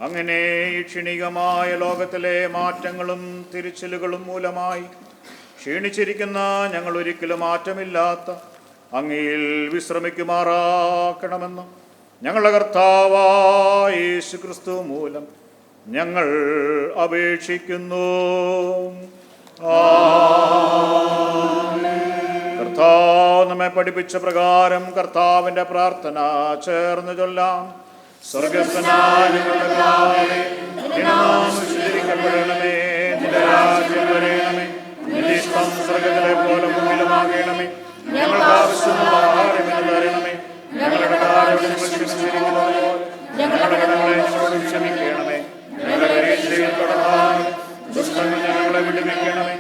അങ്ങനെ ഈ ക്ഷണികമായ ലോകത്തിലെ മാറ്റങ്ങളും തിരിച്ചിലുകളും മൂലമായി ക്ഷീണിച്ചിരിക്കുന്ന ഞങ്ങൾ ഒരിക്കലും മാറ്റമില്ലാത്ത അങ്ങയിൽ വിശ്രമിക്കുമാറാക്കണമെന്ന് ഞങ്ങളുടെ കർത്താവായ യേശു ക്രിസ്തു മൂലം ഞങ്ങൾ അപേക്ഷിക്കുന്നു. കർത്താവ് നമ്മെ പഠിപ്പിച്ച പ്രകാരം കർത്താവിൻ്റെ പ്രാർത്ഥന ചേർന്ന് ചൊല്ലാം. സ്വർഗസ്ഥനായ ഞങ്ങളുടെ പിതാവേ, നിന്റെ നാമം വിശുദ്ധീകരിക്കപ്പെടണമേ, നിന്റെ രാജ്യം വരണമേ, നിന്റെ ഇഷ്ടം സ്വർഗത്തിലെ പോലെ ഭൂമിയിലുമാകണമേ. ഞങ്ങൾക്ക് ആവശ്യമുള്ള ആഹാരം ഇന്ന് തരണമേ. ഞങ്ങളുടെ കടക്കാരോട് ഞങ്ങൾ ക്ഷമിച്ചിരിക്കുന്നത് പോലെ ഞങ്ങളുടെ കടങ്ങളെ ഞങ്ങളോട് ക്ഷമിക്കണമേ. ഞങ്ങളുടെ പരീക്ഷയിൽ കടക്കാതെ ദുഷ്ടങ്ങൾ ഞങ്ങളെ വിടുവിക്കണമേ.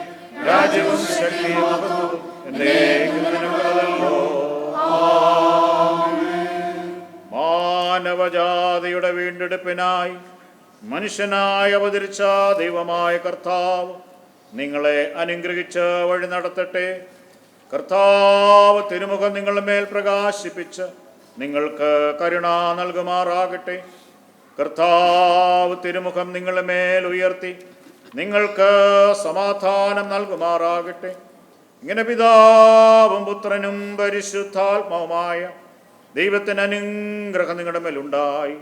രാജ്യവും ശക്തിയും മഹത്വവും എന്നേക്കും നിനക്കുള്ളതല്ലോ. മാനവജാതിയുടെ വീണ്ടെടുപ്പിനായി മനുഷ്യനായി അവതരിച്ച ദൈവമായ കർത്താവ് നിങ്ങളെ അനുഗ്രഹിച്ച് വഴി നടത്തട്ടെ. കർത്താവ് തിരുമുഖം നിങ്ങളുടെ മേൽ പ്രകാശിപ്പിച്ച് നിങ്ങൾക്ക് കരുണ നൽകുമാറാകട്ടെ. കർത്താവ് തിരുമുഖം നിങ്ങളുടെ മേൽ ഉയർത്തി നിങ്ങൾക്ക് സമാധാനം നൽകുമാറാകട്ടെ. ഇങ്ങനെ പിതാവും പുത്രനും പരിശുദ്ധാത്മാവുമായ ദൈവത്തിന് അനുഗ്രഹം നിങ്ങളുടെ മേലുണ്ടായി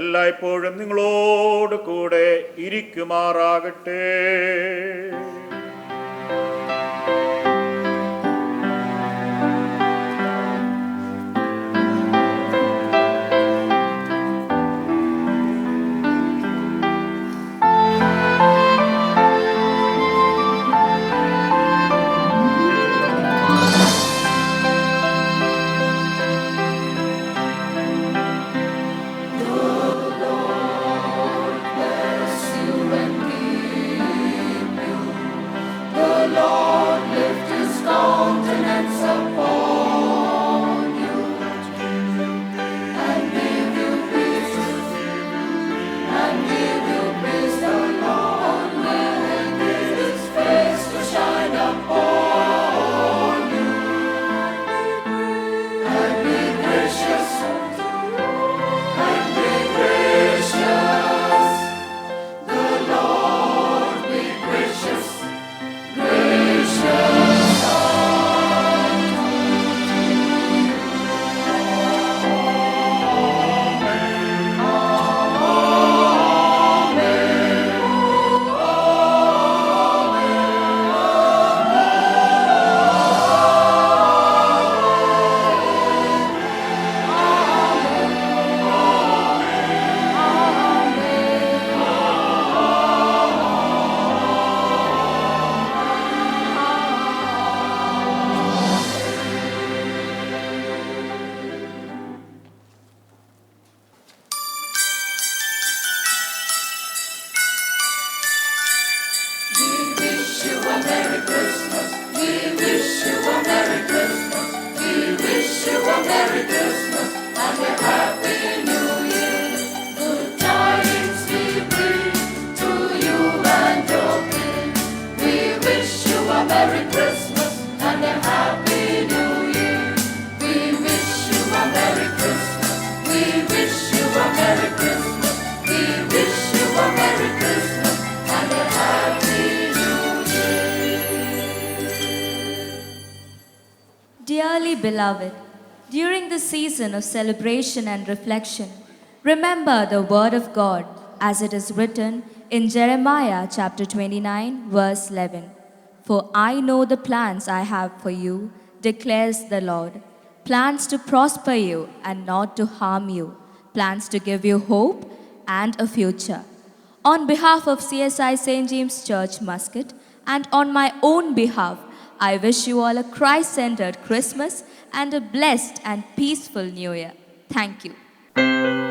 എല്ലായ്പ്പോഴും നിങ്ങളോട് കൂടെ ഇരിക്കുമാറാകട്ടെ. Dearly beloved, during the season of celebration and reflection, remember the word of God as it is written in Jeremiah chapter 29, verse 11. For I know the plans I have for you, declares the Lord, plans to prosper you and not to harm you, plans to give you hope and a future. On behalf of CSI St. James Church, Muscat, and on my own behalf, I wish you all a Christ-centered Christmas and a blessed and peaceful New Year. Thank you.